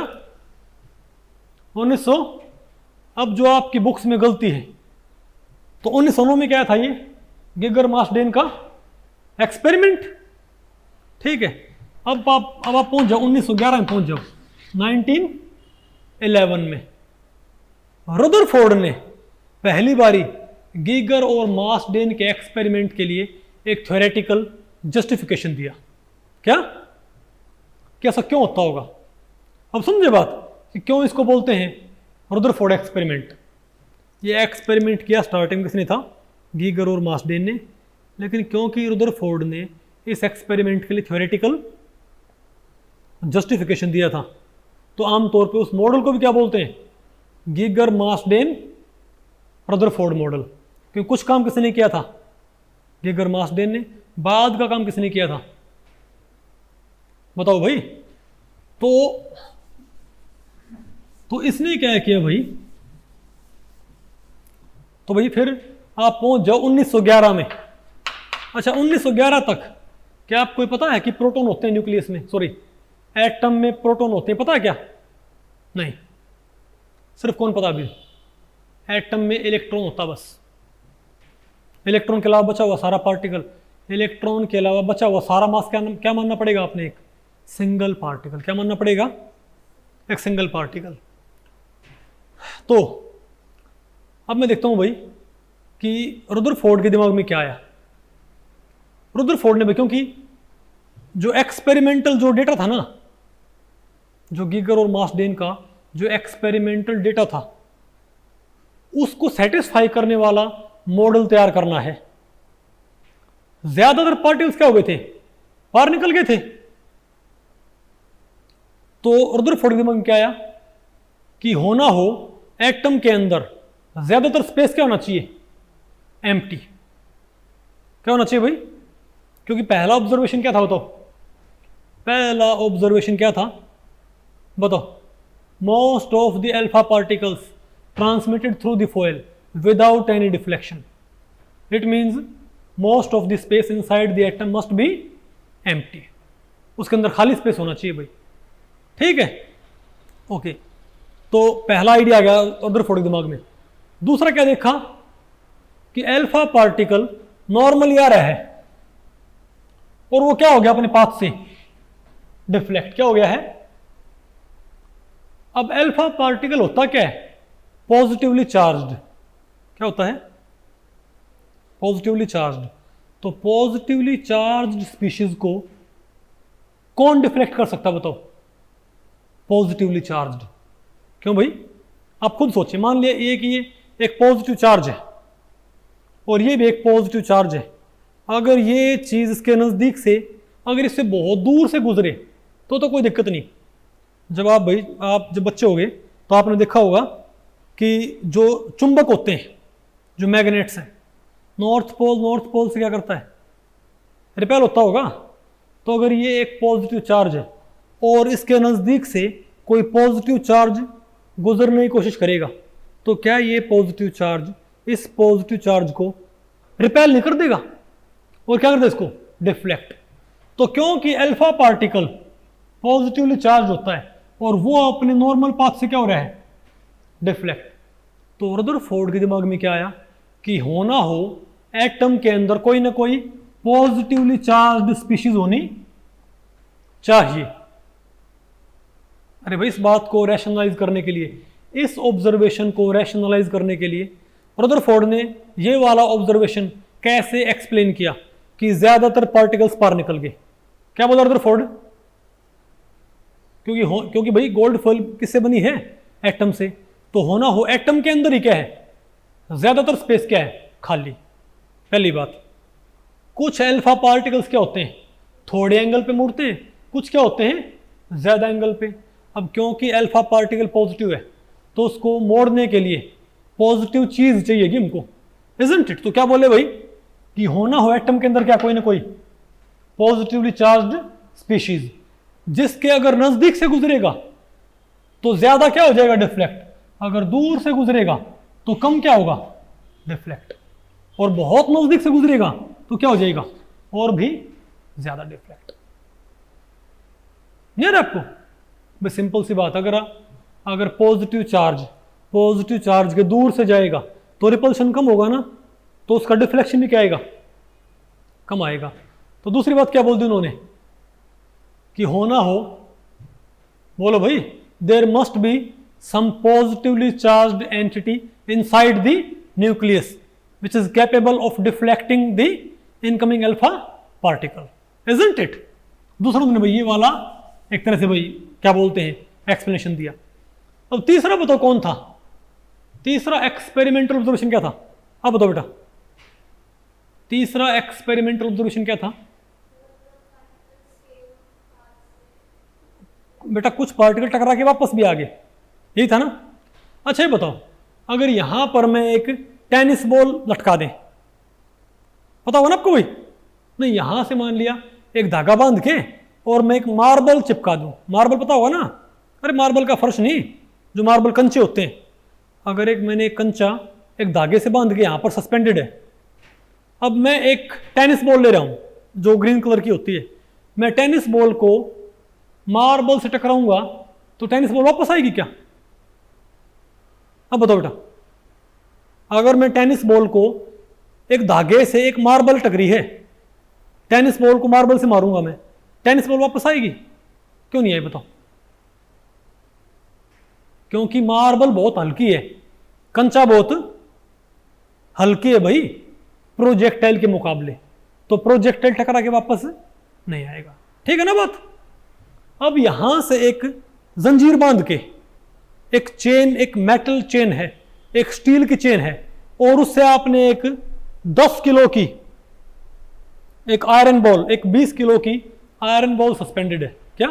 1900, अब जो आपकी बुक्स में गलती है तो 1909 में क्या था ये गीगर मार्सडेन का एक्सपेरिमेंट, ठीक है। अब आप पहुंच जाओ 1911 में पहुंच जाओ 1911 में रदरफोर्ड ने पहली बारी गीगर और मार्सडेन के एक्सपेरिमेंट के लिए एक थ्योरेटिकल जस्टिफिकेशन दिया। क्या ऐसा क्यों होता होगा, अब समझे बात कि क्यों इसको बोलते हैं रदरफोर्ड एक्सपेरिमेंट। ये एक्सपेरिमेंट किया स्टार्टिंग किसने था गीगर और मार्सडेन ने, लेकिन क्योंकि रदरफोर्ड ने इस एक्सपेरिमेंट के लिए थ्योरेटिकल जस्टिफिकेशन दिया था, तो आमतौर पे उस मॉडल को भी क्या बोलते हैं गीगर मार्सडेन रदरफोर्ड मॉडल। क्योंकि कुछ काम किसने किया था गीगर मार्सडेन ने, बाद का काम किसने किया था बताओ भाई। तो इसने क्या किया भाई, तो भाई फिर आप पहुंच जाओ 1911 में। अच्छा 1911 तक क्या आपको पता है कि प्रोटॉन होते हैं न्यूक्लियस में, सॉरी एटम में प्रोटॉन होते हैं, पता है क्या नहीं, सिर्फ कौन पता अभी एटम में इलेक्ट्रॉन होता बस, इलेक्ट्रॉन के अलावा बचा हुआ सारा पार्टिकल, इलेक्ट्रॉन के अलावा बचा हुआ सारा मास क्या मानना पड़ेगा आपने एक सिंगल पार्टिकल, क्या मानना पड़ेगा एक सिंगल पार्टिकल। तो अब मैं देखता हूं भाई कि रदरफोर्ड के दिमाग में क्या आया। रदरफोर्ड ने भाई क्योंकि जो एक्सपेरिमेंटल जो डेटा था ना, जो गीगर और मार्सडेन का जो एक्सपेरिमेंटल डेटा था उसको सेटिस्फाई करने वाला मॉडल तैयार करना है। ज्यादातर पार्टिकल्स क्या हो गए थे बाहर निकल गए थे। तो रदरफोर्ड के दिमाग में क्या आया कि होना हो एटम के अंदर ज्यादातर स्पेस क्या होना चाहिए एम्प्टी, क्या होना चाहिए भाई। क्योंकि पहला ऑब्जर्वेशन क्या था बताओ, पहला ऑब्जर्वेशन क्या था बताओ, most of the alpha particles transmitted through the foil without any deflection, it means most of the space inside the atom must be empty, उसके अंदर खाली स्पेस होना चाहिए भाई, ठीक है। ओके, तो पहला आइडिया आ गया रदरफोर्ड के दिमाग में। दूसरा क्या देखा कि अल्फा पार्टिकल नॉर्मली आ रहा है और वो क्या हो गया अपने पाथ से डिफ्लेक्ट, क्या हो गया है। अब अल्फा पार्टिकल होता क्या है, पॉजिटिवली चार्ज्ड। क्या होता है, पॉजिटिवली चार्ज्ड। तो पॉजिटिवली चार्ज्ड स्पीशीज को कौन डिफ्लेक्ट कर सकता बताओ, पॉजिटिवली चार्ज्ड। क्यों भाई, आप खुद सोचिए, मान लिया ये कि ये एक पॉजिटिव चार्ज है और ये भी एक पॉजिटिव चार्ज है। अगर ये चीज इसके नजदीक से, अगर इससे बहुत दूर से गुजरे तो कोई दिक्कत नहीं। जब आप जब बच्चे हो गए तो आपने देखा होगा कि जो चुंबक होते हैं, जो मैग्नेट्स हैं, नॉर्थ पोल से क्या करता है, रिपेल होता होगा। तो अगर ये एक पॉजिटिव चार्ज है और इसके नज़दीक से कोई पॉजिटिव चार्ज गुजरने की कोशिश करेगा, तो क्या ये पॉजिटिव चार्ज इस पॉजिटिव चार्ज को रिपेल नहीं कर देगा और क्या करता है, इसको डिफ्लेक्ट। तो क्योंकि अल्फा पार्टिकल पॉजिटिवली चार्ज होता है और वो अपने नॉर्मल पाथ से क्या हो रहा है, डिफ्लेक्ट। तो रदरफोर्ड के दिमाग में क्या आया कि होना हो एटम के अंदर कोई ना कोई पॉजिटिवली चार्ज्ड स्पीशीज होनी चाहिए। अरे भाई, इस बात को रैशनलाइज करने के लिए, इस ऑब्जर्वेशन को रैशनलाइज करने के लिए रदरफोर्ड ने ये वाला ऑब्जर्वेशन कैसे एक्सप्लेन किया कि ज्यादातर पार्टिकल्स बाहर निकल गए। क्या बोला रदरफोर्ड, क्योंकि भाई गोल्ड फॉइल किससे बनी है, एटम से। तो होना हो एटम के अंदर ही क्या है, ज्यादातर स्पेस क्या है, खाली। पहली बात, कुछ अल्फा पार्टिकल्स क्या होते हैं, थोड़े एंगल पे मुड़ते हैं, कुछ क्या होते हैं, ज्यादा एंगल पे। अब क्योंकि अल्फा पार्टिकल पॉजिटिव है तो उसको मोड़ने के लिए पॉजिटिव चीज चाहिएगी हमको, इजंट इट। तो क्या बोले भाई कि होना हो एटम के अंदर क्या, कोई ना कोई पॉजिटिवली चार्ज्ड स्पीशीज, जिसके अगर नजदीक से गुजरेगा तो ज्यादा क्या हो जाएगा, डिफ्लेक्ट। अगर दूर से गुजरेगा तो कम क्या होगा, डिफ्लेक्ट। और बहुत नजदीक से गुजरेगा तो क्या हो जाएगा, और भी ज्यादा डिफ्लेक्ट। नहीं है आपको बस सिंपल सी बात, अगर पॉजिटिव चार्ज के दूर से जाएगा तो रिपल्शन कम होगा ना, तो उसका डिफ्लेक्शन भी क्या आएगा, कम आएगा। तो दूसरी बात क्या बोल दी उन्होंने कि होना हो, बोलो भाई, there must be some positively charged entity inside the nucleus which is capable of deflecting the incoming alpha particle, isn't it? दूसरा तुमने भाई ये वाला एक तरह से भाई क्या बोलते हैं एक्सप्लेनेशन दिया। अब तीसरा बताओ कौन था, तीसरा एक्सपेरिमेंटल ऑब्जर्वेशन क्या था। अब बताओ बेटा, तीसरा एक्सपेरिमेंटल ऑब्जर्वेशन क्या था बेटा, कुछ पार्टिकल टकरा के वापस भी आ गए, यही था ना। अच्छा ये बताओ, अगर यहां पर मैं एक टेनिस बॉल लटका दें, पता होगा ना आपको भाई, नहीं यहां से मान लिया एक धागा बांध के और मैं एक मार्बल चिपका दूं, मार्बल पता होगा ना, अरे मार्बल का फर्श नहीं, जो मार्बल कंचे होते हैं। अगर मैंने एक कंचा एक धागे से बांध के यहां पर सस्पेंडेड है, अब मैं एक टेनिस बॉल ले रहा हूं जो ग्रीन कलर की होती है, मैं टेनिस बॉल को मार्बल से टकराऊंगा तो टेनिस बॉल वापस आएगी क्या। अब बताओ बेटा, अगर मैं टेनिस बॉल को एक धागे से, एक मार्बल टकरी है, टेनिस बॉल को मार्बल से मारूंगा मैं, टेनिस बॉल वापस आएगी, क्यों नहीं आई बताओ। क्योंकि मार्बल बहुत हल्की है, कंचा बहुत हल्की है भाई प्रोजेक्टाइल के मुकाबले, तो प्रोजेक्टाइल टकरा के वापस नहीं आएगा, ठीक है ना बात। अब यहां से एक जंजीर बांध के, एक चेन, एक मेटल चेन है, एक स्टील की चेन है, और उससे आपने एक 10 किलो की एक आयरन बॉल, एक 20 किलो की आयरन बॉल सस्पेंडेड है क्या।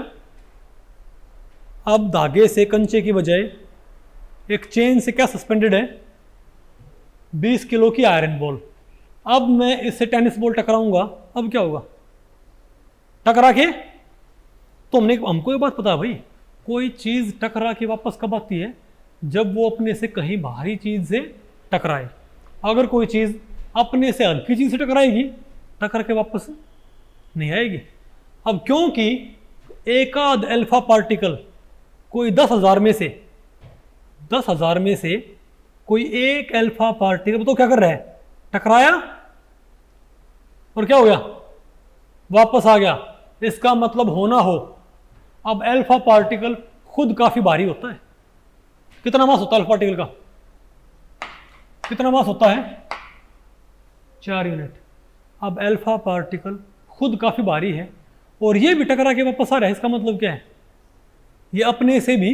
अब धागे से, कंचे की बजाय एक चेन से क्या सस्पेंडेड है, 20 किलो की आयरन बॉल। अब मैं इससे टेनिस बॉल टकराऊंगा, अब क्या होगा, टकरा के तो हमको ये बात पता है भाई, कोई चीज टकरा के वापस कब आती है, जब वो अपने से कहीं बाहरी चीज से टकराए। अगर कोई चीज अपने से हल्की चीज से टकराएगी, टकरा के वापस नहीं आएगी। अब क्योंकि एकाध अल्फा पार्टिकल कोई 10,000 में से 10,000 में से कोई एक अल्फा पार्टिकल तो क्या कर रहा है, टकराया और क्या हो गया, वापस आ गया। इसका मतलब होना हो, अब अल्फा पार्टिकल खुद काफी भारी होता है। कितना मास होता है अल्फा पार्टिकल का, कितना मास होता है, 4 यूनिट। अब अल्फा पार्टिकल खुद काफी भारी है और ये भी टकरा के वापस आ रहा है। इसका मतलब क्या है, ये अपने से भी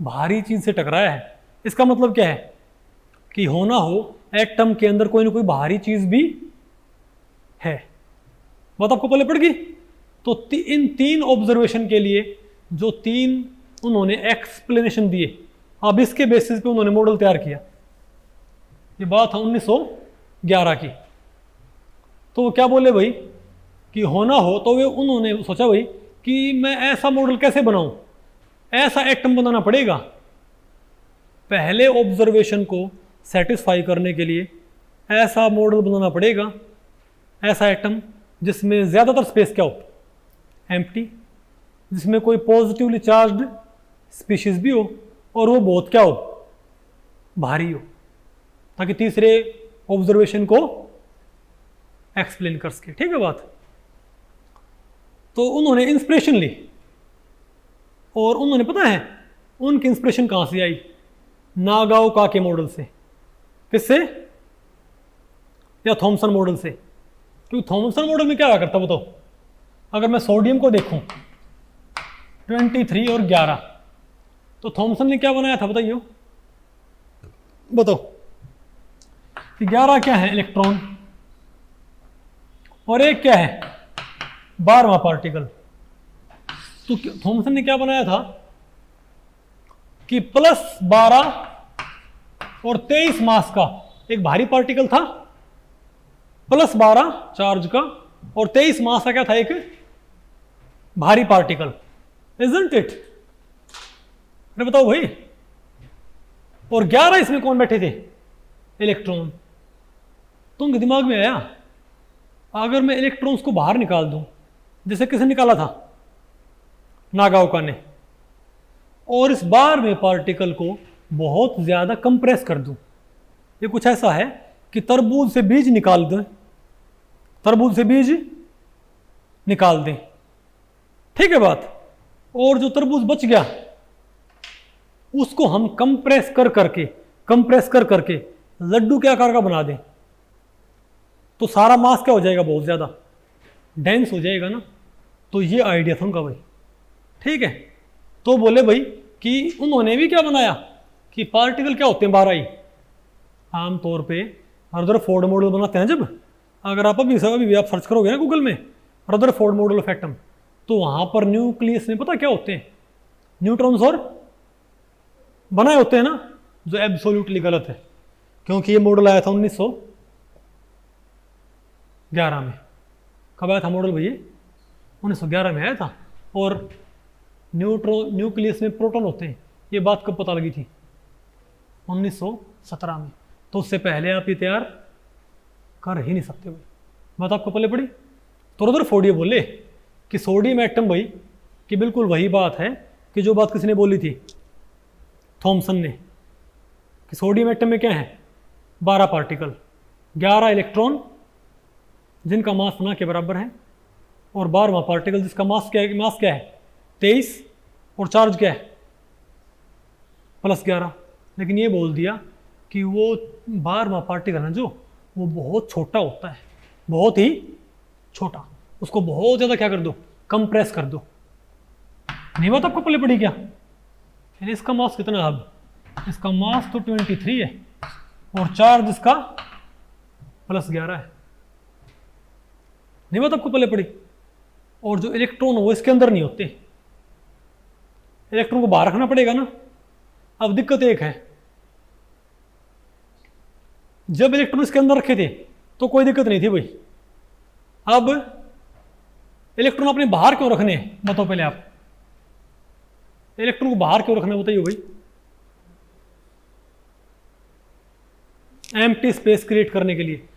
भारी चीज से टकराया है। इसका मतलब क्या है कि होना हो एटम के अंदर कोई ना कोई भारी चीज भी है। बात आपको पहले पड़ गई। तो इन 3 ऑब्जर्वेशन के लिए जो 3 उन्होंने एक्सप्लेनेशन दिए, अब इसके बेसिस पे उन्होंने मॉडल तैयार किया। ये बात है 1911 की। तो वो क्या बोले भाई कि होना हो, तो वे उन्होंने सोचा भाई कि मैं ऐसा मॉडल कैसे बनाऊं, ऐसा एटम बनाना पड़ेगा। पहले ऑब्जर्वेशन को सेटिस्फाई करने के लिए ऐसा मॉडल बनाना पड़ेगा, ऐसा एटम जिसमें ज़्यादातर स्पेस क्या हो, एम्प्टी, जिसमें कोई पॉजिटिवली चार्ज्ड स्पीशीज भी हो और वो बहुत क्या हो, भारी हो, ताकि तीसरे ऑब्जर्वेशन को एक्सप्लेन कर सके। ठीक है बात। तो उन्होंने इंस्पिरेशन ली और उन्होंने, पता है उनकी इंस्पिरेशन कहाँ से आई, नागाओका के मॉडल से। किससे, या थॉमसन मॉडल से। क्योंकि थॉमसन मॉडल में क्या हुआ करता बताओ, अगर मैं सोडियम को देखूं 23 और 11, तो थॉमसन ने क्या बनाया था बताइए, बताओ कि 11 क्या है, इलेक्ट्रॉन, और एक क्या है, 12वां पार्टिकल। तो थॉमसन ने क्या बनाया था कि +12 और 23 मास का एक भारी पार्टिकल था, +12 चार्ज का और 23 मास का क्या था, एक भारी पार्टिकल। Isn't it? अरे बताओ भाई। और 11 इसमें कौन बैठे थे, इलेक्ट्रॉन। तो उनके दिमाग में आया, अगर मैं इलेक्ट्रॉन्स को बाहर निकाल दूं, जैसे किसने निकाला था, नागाओका ने, और इस 12वें पार्टिकल को बहुत ज़्यादा कंप्रेस कर दूं, ये कुछ ऐसा है कि तरबूज से बीज निकाल दें, तरबूज से बीज निकाल दें, ठीक है बात। और जो तरबूज बच गया उसको हम कंप्रेस कर करके लड्डू के आकार का बना दें, तो सारा मास क्या हो जाएगा, बहुत ज़्यादा डेंस हो जाएगा ना। तो ये आइडिया था उनका भाई। ठीक है। तो बोले भाई कि उन्होंने भी क्या बनाया कि पार्टिकल क्या होते हैं, 12 ही आमतौर पे रदरफोर्ड मॉडल बनाते हैं। जब अगर आप अभी भी आप सर्च करोगे ना गूगल में रदरफोर्ड मॉडल ऑफ एटम, तो वहाँ पर न्यूक्लियस में पता क्या होते हैं, न्यूट्रॉन्स और बनाए होते हैं ना, जो एब्सोल्युटली गलत है। क्योंकि ये मॉडल आया था 1911 में। कब आया था मॉडल भैया, 1911 में आया था। और न्यूक्लियस में प्रोटॉन होते हैं, ये बात कब पता लगी थी, 1917 में। तो उससे पहले आप ये तैयार कर ही नहीं सकते भाई, बात आपको पहले पड़ी। तो रदरफोर्ड ये बोले कि सोडियम एटम भाई कि बिल्कुल वही बात है कि जो बात किसने बोली थी, थॉमसन ने, कि सोडियम एटम में क्या है, 12 पार्टिकल, 11 इलेक्ट्रॉन जिनका मास ना के बराबर है, और 12वां पार्टिकल जिसका मास क्या है 23 और चार्ज क्या है +11। लेकिन ये बोल दिया कि वो 12वां पार्टिकल है जो वो बहुत छोटा होता है, बहुत ही छोटा, उसको बहुत ज़्यादा क्या कर दो, कंप्रेस कर दो। नहीं बात आपको पहले पड़ी क्या, यानी इसका मास कितना है, अब इसका मास तो 23 है और चार्ज इसका +11 है। नहीं बात आपको पहले पड़ी। और जो इलेक्ट्रॉन वो इसके अंदर नहीं होते, इलेक्ट्रॉन को बाहर रखना पड़ेगा ना। अब दिक्कत एक है, जब इलेक्ट्रॉन इसके अंदर रखे थे तो कोई दिक्कत नहीं थी भाई। अब इलेक्ट्रॉन अपने बाहर क्यों रखने हैं, बताओ पहले आप, इलेक्ट्रॉन को बाहर क्यों रखना बताइए भाई। एम्प्टी स्पेस क्रिएट करने के लिए।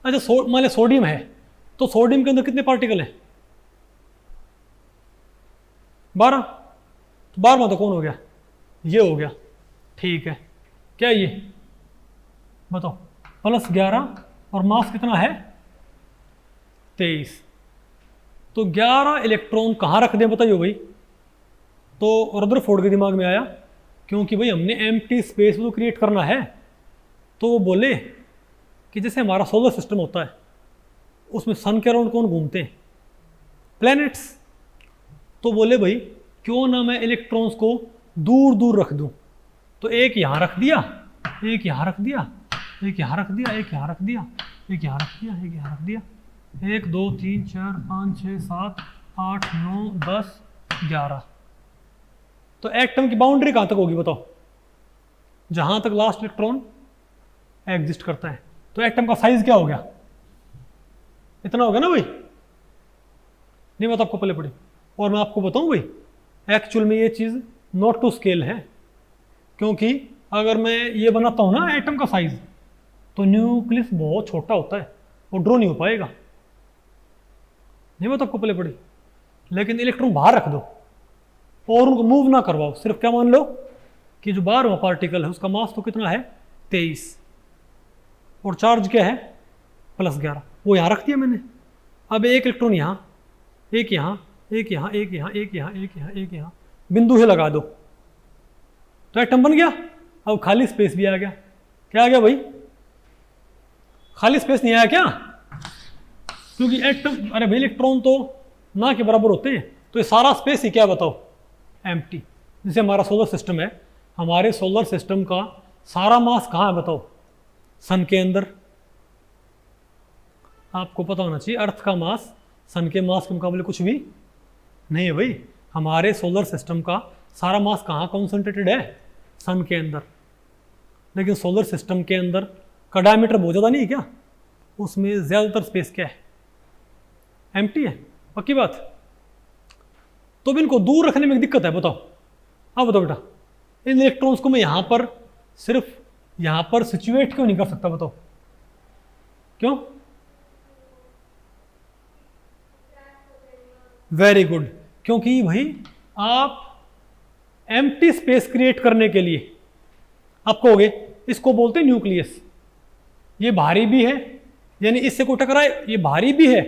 अच्छा मान लिया सोडियम है, तो सोडियम के अंदर कितने पार्टिकल हैं, 12। तो 12वां तो कौन हो गया, ये हो गया, ठीक है। क्या ये बताओ, +11 और मास कितना है 23। तो 11 इलेक्ट्रॉन कहाँ रख दें बताइए भाई। तो रदरफोर्ड के दिमाग में आया, क्योंकि भाई हमने एम्प्टी स्पेस तो क्रिएट करना है, तो वो बोले कि जैसे हमारा सोलर सिस्टम होता है उसमें सन के अराउंड कौन घूमते हैं, प्लैनेट्स। तो बोले भाई क्यों ना मैं इलेक्ट्रॉन्स को दूर दूर रख दूं। तो एक यहाँ रख दिया, एक यहाँ रख दिया, एक यहाँ रख दिया, एक यहाँ रख दिया, एक यहाँ रख दिया, एक यहाँ रख दिया, 1 2 3 4 5 6 7 8 9 10 11। तो एटम की बाउंड्री कहाँ तक होगी बताओ, जहाँ तक लास्ट इलेक्ट्रॉन एग्जिस्ट करता है। तो एटम का साइज क्या हो गया, इतना हो गया ना भाई। नहीं बात आपको पहले पड़ी। और मैं आपको बताऊं भाई, एक्चुअल में ये चीज़ नॉट टू स्केल है, क्योंकि अगर मैं ये बनाता हूँ ना एटम का साइज, तो न्यूक्लियस बहुत छोटा होता है, वो ड्रॉ नहीं हो पाएगा। नहीं बात आपको पहले पड़ी। लेकिन इलेक्ट्रॉन बाहर रख दो और उनको मूव ना करवाओ, सिर्फ क्या मान लो कि जो 12वां पार्टिकल है उसका मास तो कितना है 23 और चार्ज क्या है +11, वो यहाँ रख दिया मैंने। अब एक इलेक्ट्रॉन यहाँ, एक यहाँ, एक यहाँ, एक यहाँ, एक यहाँ, एक यहाँ, एक यहाँ, बिंदु से लगा दो तो एटम बन गया। अब खाली स्पेस भी आ गया। क्या आ गया भाई, खाली स्पेस नहीं आया क्या, क्योंकि एटम, अरे भाई इलेक्ट्रॉन तो ना के बराबर होते हैं, तो ये सारा स्पेस ही क्या बताओ एम्प्टी। जैसे हमारा सोलर सिस्टम है, हमारे सोलर सिस्टम का सारा मास कहाँ है बताओ, सन के अंदर। आपको पता होना चाहिए अर्थ का मास सन के मास के मुकाबले कुछ भी नहीं है भाई। हमारे सोलर सिस्टम का सारा मास कहाँ कॉन्सेंट्रेटेड है, सन के अंदर। लेकिन सोलर सिस्टम के अंदर का डायमीटर बहुत ज़्यादा नहीं है क्या, उसमें ज़्यादातर स्पेस क्या है एम्प्टी है, पक्की बात। तो भी इनको दूर रखने में एक दिक्कत है, बताओ। हाँ बताओ बेटा, इन इलेक्ट्रॉन्स को मैं यहाँ पर सिर्फ यहाँ पर सिचुएट क्यों नहीं कर सकता बताओ, क्यों। वेरी गुड, क्योंकि भाई आप एम्प्टी स्पेस क्रिएट करने के लिए आप कहोगे इसको बोलते हैं न्यूक्लियस। ये भारी भी है, यानी इससे कोई टकराए, ये भारी भी है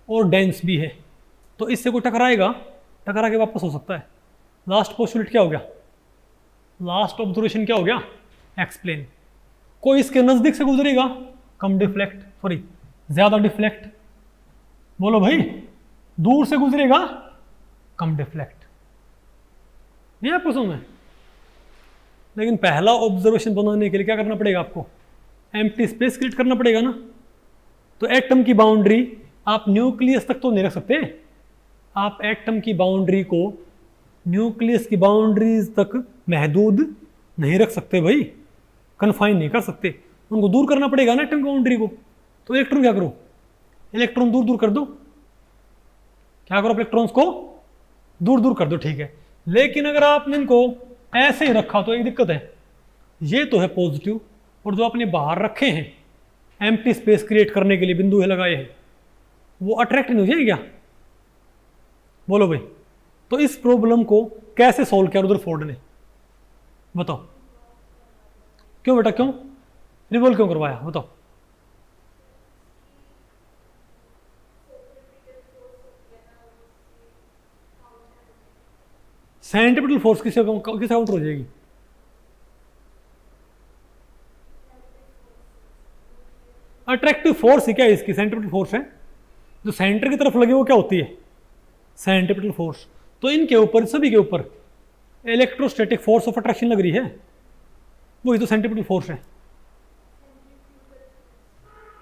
और डेंस भी है, तो इससे कोई टकराएगा, टकरा के वापस हो सकता है। लास्ट पोस्टुलेट क्या हो गया, लास्ट ऑब्जर्वेशन क्या हो गया, एक्सप्लेन। कोई इसके नज़दीक से गुजरेगा कम डिफ्लेक्ट, सॉरी ज़्यादा डिफ्लेक्ट, बोलो भाई, दूर से गुजरेगा कम डिफ्लेक्ट। नहीं आपको समझ में। लेकिन पहला ऑब्जर्वेशन बनाने के लिए क्या करना पड़ेगा आपको, एम्प्टी स्पेस क्रिएट करना पड़ेगा ना। तो एटम की बाउंड्री आप न्यूक्लियस तक तो नहीं रख सकते, आप एटम की बाउंड्री को न्यूक्लियस की बाउंड्रीज तक महदूद नहीं रख सकते भाई, कन्फाइन नहीं कर सकते, उनको दूर करना पड़ेगा ना एटम की बाउंड्री को। तो इलेक्ट्रॉन क्या करो, इलेक्ट्रॉन दूर दूर कर दो, क्या करो इलेक्ट्रॉन्स को दूर दूर कर दो, ठीक है। लेकिन अगर आपने इनको ऐसे ही रखा तो एक दिक्कत है, ये तो है पॉजिटिव, और जो आपने बाहर रखे हैं एम्प्टी स्पेस क्रिएट करने के लिए बिंदु है लगाए हैं, वो अट्रैक्ट नहीं हो जाएगी क्या, बोलो भाई। तो इस प्रॉब्लम को कैसे सॉल्व किया रदरफोर्ड ने, बताओ। क्यों बेटा, क्यों रिवॉल्व क्यों करवाया, बताओ। सेंट्रीपिटल फोर्स किस काउंटर हो जाएगी, अट्रैक्टिव फोर्स ही क्या है इसकी, सेंट्रीपिटल फोर्स है जो सेंटर की तरफ लगे, वो क्या होती है सेंट्रीपिटल फोर्स। तो इनके ऊपर, सभी के ऊपर इलेक्ट्रोस्टैटिक फोर्स ऑफ अट्रैक्शन लग रही है, वही तो सेंट्रीपिटल फोर्स है।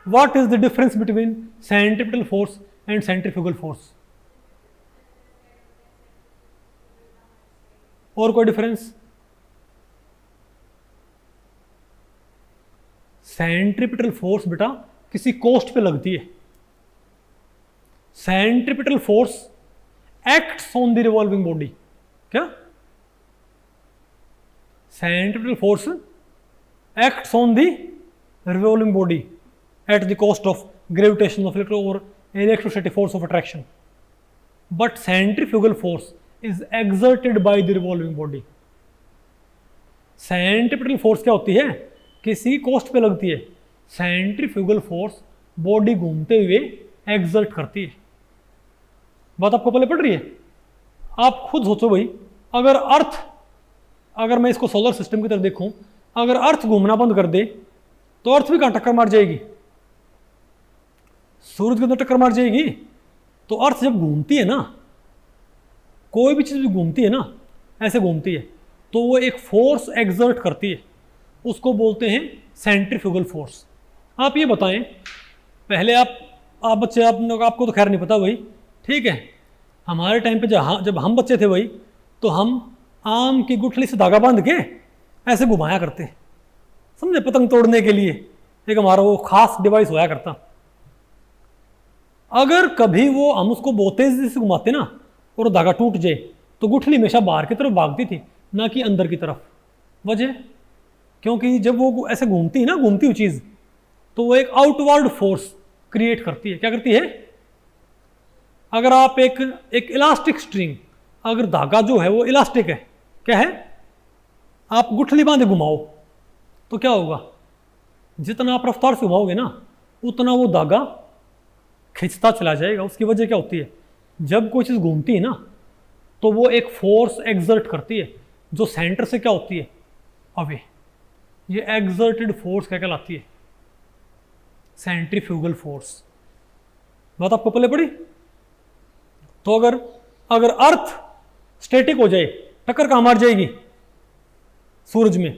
What is the difference between centripetal force and centrifugal force, और कोई डिफरेंस। सेंट्रीपिटल फोर्स बेटा किसी कोस्ट पे लगती है, centripetal force acts on the revolving body. क्या, centripetal force acts on the revolving body at the cost of gravitation of electro और electrostatic force of attraction, but centrifugal force is exerted by the revolving body. Centripetal force क्या होती है, किसी coast पे लगती है। Centrifugal force body घूमते हुए एक्सर्ट करती है। बात आपको पहले पड़ रही है? आप खुद सोचो भाई, अगर मैं इसको सोलर सिस्टम की तरफ देखूं, अगर अर्थ घूमना बंद कर दे तो अर्थ भी कहां टक्कर मार जाएगी? सूरज के अंदर टक्कर मार जाएगी। तो अर्थ जब घूमती है ना, कोई भी चीज भी घूमती है ना, ऐसे घूमती है, तो वो एक फोर्स एक्सर्ट करती है, उसको बोलते हैं सेंट्रीफ्यूगल फोर्स। आप ये बताएं, पहले आप बच्चे, आपको तो खैर नहीं पता भाई, ठीक है। हमारे टाइम पे जब हम बच्चे थे भाई, तो हम आम की गुठली से धागा बांध के ऐसे घुमाया करते, समझे, पतंग तोड़ने के लिए एक हमारा वो खास डिवाइस होया करता। अगर कभी वो हम उसको बहुत तेजी से घुमाते ना और धागा टूट जाए, तो गुठली हमेशा बाहर की तरफ भागती थी, ना कि अंदर की तरफ। वजह, क्योंकि जब वो ऐसे घूमती है ना, घूमती हुई चीज़, तो वो एक आउटवर्ड फोर्स क्रिएट करती है। क्या करती है? अगर आप एक इलास्टिक स्ट्रिंग, अगर धागा जो है वो इलास्टिक है, क्या है, आप गुठली बांधे घुमाओ तो क्या होगा, जितना आप रफ्तार से घुमाओगे ना, उतना वो धागा खिंचता चला जाएगा। उसकी वजह क्या होती है, जब कोई चीज़ घूमती है ना, तो वो एक फोर्स एक्सर्ट करती है, जो सेंटर से क्या होती है, अवे। ये एक्सर्टेड फोर्स क्या कहलाती है? Centrifugal force. बात आपको पहले पड़ी? तो अगर अर्थ स्टैटिक हो जाए, टक्कर कहाँ मार जाएगी? सूरज में।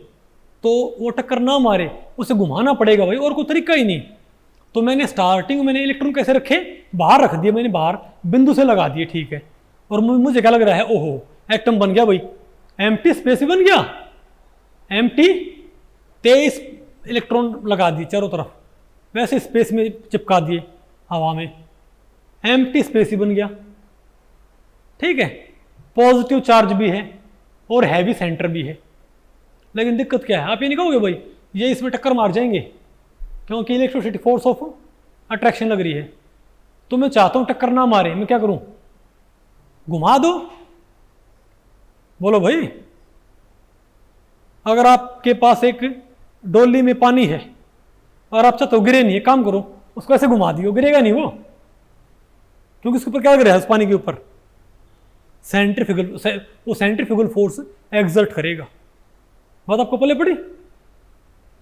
तो वो टक्कर ना मारे, उसे घुमाना पड़ेगा भाई, और कोई तरीका ही नहीं। तो मैंने स्टार्टिंग में इलेक्ट्रॉन कैसे रखे, बाहर रख दिए, मैंने बाहर बिंदु से लगा दिए, ठीक है। और मुझे क्या लग रहा है, ओहो एटम बन गया भाई, एम्प्टी स्पेस ही बन गया, एम्प्टी 23 इलेक्ट्रॉन लगा दिए चारों तरफ, वैसे स्पेस में चिपका दिए हवा में, एम्प्टी स्पेस ही बन गया, ठीक है। पॉजिटिव चार्ज भी है और हैवी सेंटर भी है। लेकिन दिक्कत क्या है, आप ये नहीं कहोगे भाई ये इसमें टक्कर मार जाएंगे, क्योंकि इलेक्ट्रोसिटी फोर्स ऑफ अट्रैक्शन लग रही है। तो मैं चाहता हूं टक्कर ना मारे, मैं क्या करूं, घुमा दो। बोलो भाई, अगर आपके पास एक डोली में पानी है और आप चाहते हो गिरे नहीं, काम करो उसको ऐसे घुमा दियो, गिरेगा नहीं वो, क्योंकि उसके ऊपर क्या लग रहा है, उस पानी के ऊपर सेंट्रीफ्यूगल फोर्स एक्सर्ट करेगा। बात आपको पहले पड़ी?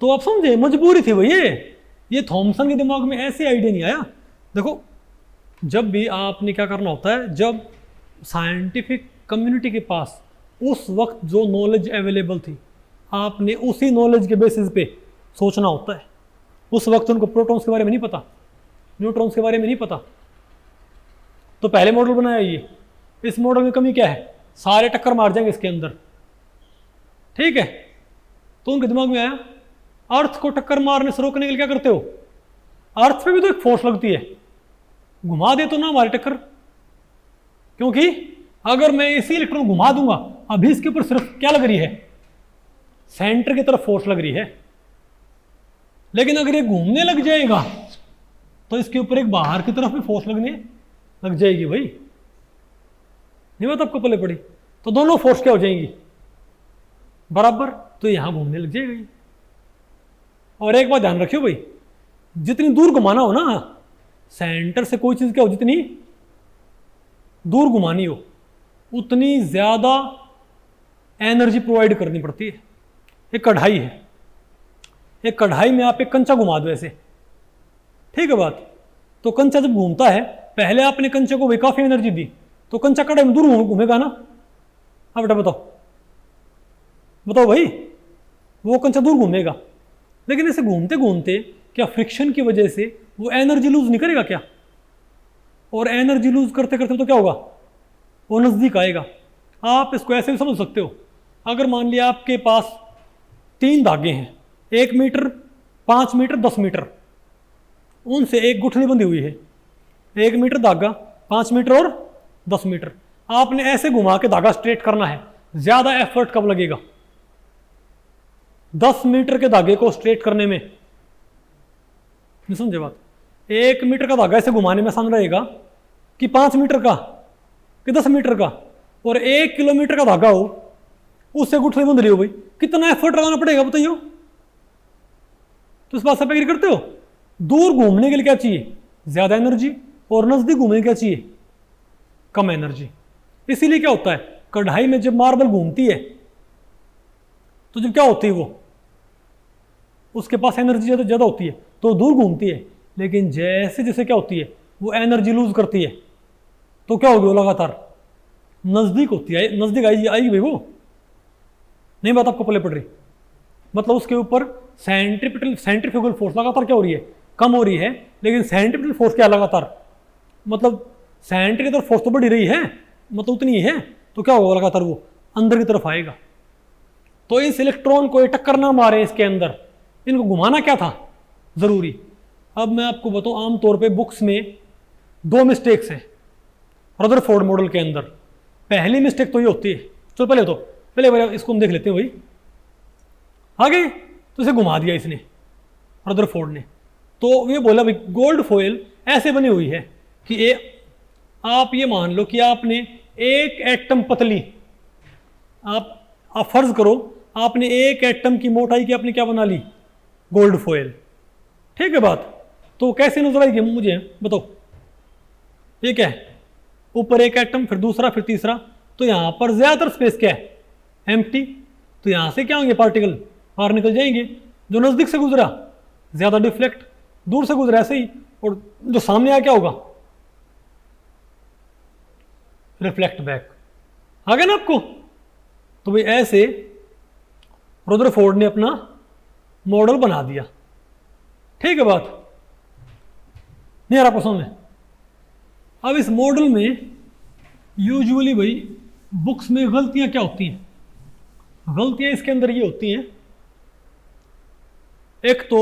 तो आप समझे, मजबूरी थी भाई। ये थॉमसन के दिमाग में ऐसे आइडिया नहीं आया। देखो, जब भी आपने क्या करना होता है, जब साइंटिफिक कम्युनिटी के पास उस वक्त जो नॉलेज अवेलेबल थी, आपने उसी नॉलेज के बेसिस पे सोचना होता है। उस वक्त उनको प्रोटॉन्स के बारे में नहीं पता, न्यूट्रॉन्स के बारे में नहीं पता, तो पहले मॉडल बनाया ये। इस मॉडल में कमी क्या है, सारे टक्कर मार जाएंगे इसके अंदर, ठीक है। तो उनके दिमाग में आया, अर्थ को टक्कर मारने से रोकने के लिए क्या करते हो, अर्थ पे भी तो एक फोर्स लगती है, घुमा दे तो ना हमारी टक्कर। क्योंकि अगर मैं इसी इलेक्ट्रॉन घुमा दूंगा, अभी इसके ऊपर सिर्फ क्या लग रही है, सेंटर की तरफ फोर्स लग रही है। लेकिन अगर ये घूमने लग जाएगा तो इसके ऊपर एक बाहर की तरफ भी फोर्स लगने लग जाएगी भाई। नहीं बात आपको पहले पड़ी? तो दोनों फोर्स क्या हो जाएंगी, बराबर। तो यहां घूमने लग जाएगी। और एक बात ध्यान रखियो भाई, जितनी दूर घुमाना हो ना, सेंटर से कोई चीज क्या हो, जितनी दूर घुमानी हो उतनी ज्यादा एनर्जी प्रोवाइड करनी पड़ती है। एक कढ़ाई है, एक कढ़ाई में आप एक कंचा घुमा दो ऐसे, ठीक है बात। तो कंचा जब घूमता है, पहले आपने कंचे को भी काफी एनर्जी दी, तो कंचा कढ़ाई में दूर घूमेगा ना। अब बेटा बताओ भाई, वो कंचा दूर घूमेगा। लेकिन ऐसे घूमते घूमते क्या फ्रिक्शन की वजह से वो एनर्जी लूज नहीं करेगा क्या? और एनर्जी लूज करते करते तो क्या होगा, वो नजदीक आएगा। आप इसको ऐसे भी समझ सकते हो, अगर मान लिया आपके पास 3 धागे हैं, 1 मीटर, 5 मीटर, 10 मीटर, उनसे एक गुठली बंधी हुई है, 1 मीटर धागा, 5 मीटर और 10 मीटर। आपने ऐसे घुमा के धागा स्ट्रेट करना है, ज्यादा एफर्ट कब लगेगा, 10 मीटर के धागे को स्ट्रेट करने में। नहीं समझे बात? 1 मीटर का धागा ऐसे घुमाने में आसान रहेगा कि 5 मीटर का कि 10 मीटर का। और 1 किलोमीटर का धागा हो, उससे गुठली बंध रही हो भाई, कितना एफर्ट लगाना पड़ेगा बताइए। तो इस बात से आप एग्री करते हो? दूर घूमने के लिए क्या चाहिए? ज्यादा एनर्जी, और नजदीक घूमने के लिए क्या चाहिए? कम एनर्जी। इसीलिए क्या होता है, कढ़ाई में जब मार्बल घूमती है तो जब क्या होती है, वो उसके पास एनर्जी ज्यादा होती है तो दूर घूमती है, लेकिन जैसे जैसे क्या होती है, वो एनर्जी लूज करती है तो क्या होगी, वो लगातार नजदीक होती है, नजदीक आएगी भाई वो। नहीं बात आपको पल्ले पड़ रही? मतलब उसके ऊपर सेंट्रीफ्यूगल फोर्स लगातार क्या हो रही है, कम हो रही है, लेकिन सेंट्रीफ्यूगल फोर्स क्या लगातार, मतलब सेंट्रीफ्यूगल फोर्स तो बढ़ी रही है, मतलब उतनी ही है, तो क्या होगा, लगातार वो अंदर की तरफ आएगा। तो इस इलेक्ट्रॉन को ये टक्कर ना मारे इसके अंदर, इनको घुमाना क्या था जरूरी। अब मैं आपको बताऊं, आमतौर पे बुक्स में 2 मिस्टेक्स हैं रदरफोर्ड मॉडल के अंदर। पहली मिस्टेक तो ये होती है, चलो पहले इसको हम देख लेते हैं भाई। आगे तो इसे घुमा दिया इसने, रदरफोर्ड ने, तो ये बोला भाई गोल्ड फॉयल ऐसे बनी हुई है कि आप ये मान लो कि आपने एक एटम पतली, आप फर्ज करो आपने एक एटम की मोटाई की आपने क्या बना ली, गोल्ड फॉयल। ठीक है बात, तो कैसे नजर आएगी मुझे बताओ। ये क्या है, ऊपर एक एटम, फिर दूसरा, फिर तीसरा, तो यहां पर ज्यादातर स्पेस क्या है, एम्प्टी। तो यहां से क्या होंगे, पार्टिकल बाहर निकल जाएंगे। जो नजदीक से गुजरा ज्यादा डिफ्लेक्ट, दूर से गुजरा ऐसे ही, और जो सामने आ क्या होगा, रिफ्लेक्ट बैक। आ गया ना आपको? तो भाई ऐसे रदरफोर्ड ने अपना मॉडल बना दिया। ठीक है बात, नहीं आ रहा आपको समझ में? अब इस मॉडल में यूजुअली भाई बुक्स में गलतियां क्या होती हैं, गलतियां इसके अंदर ये होती हैं, एक तो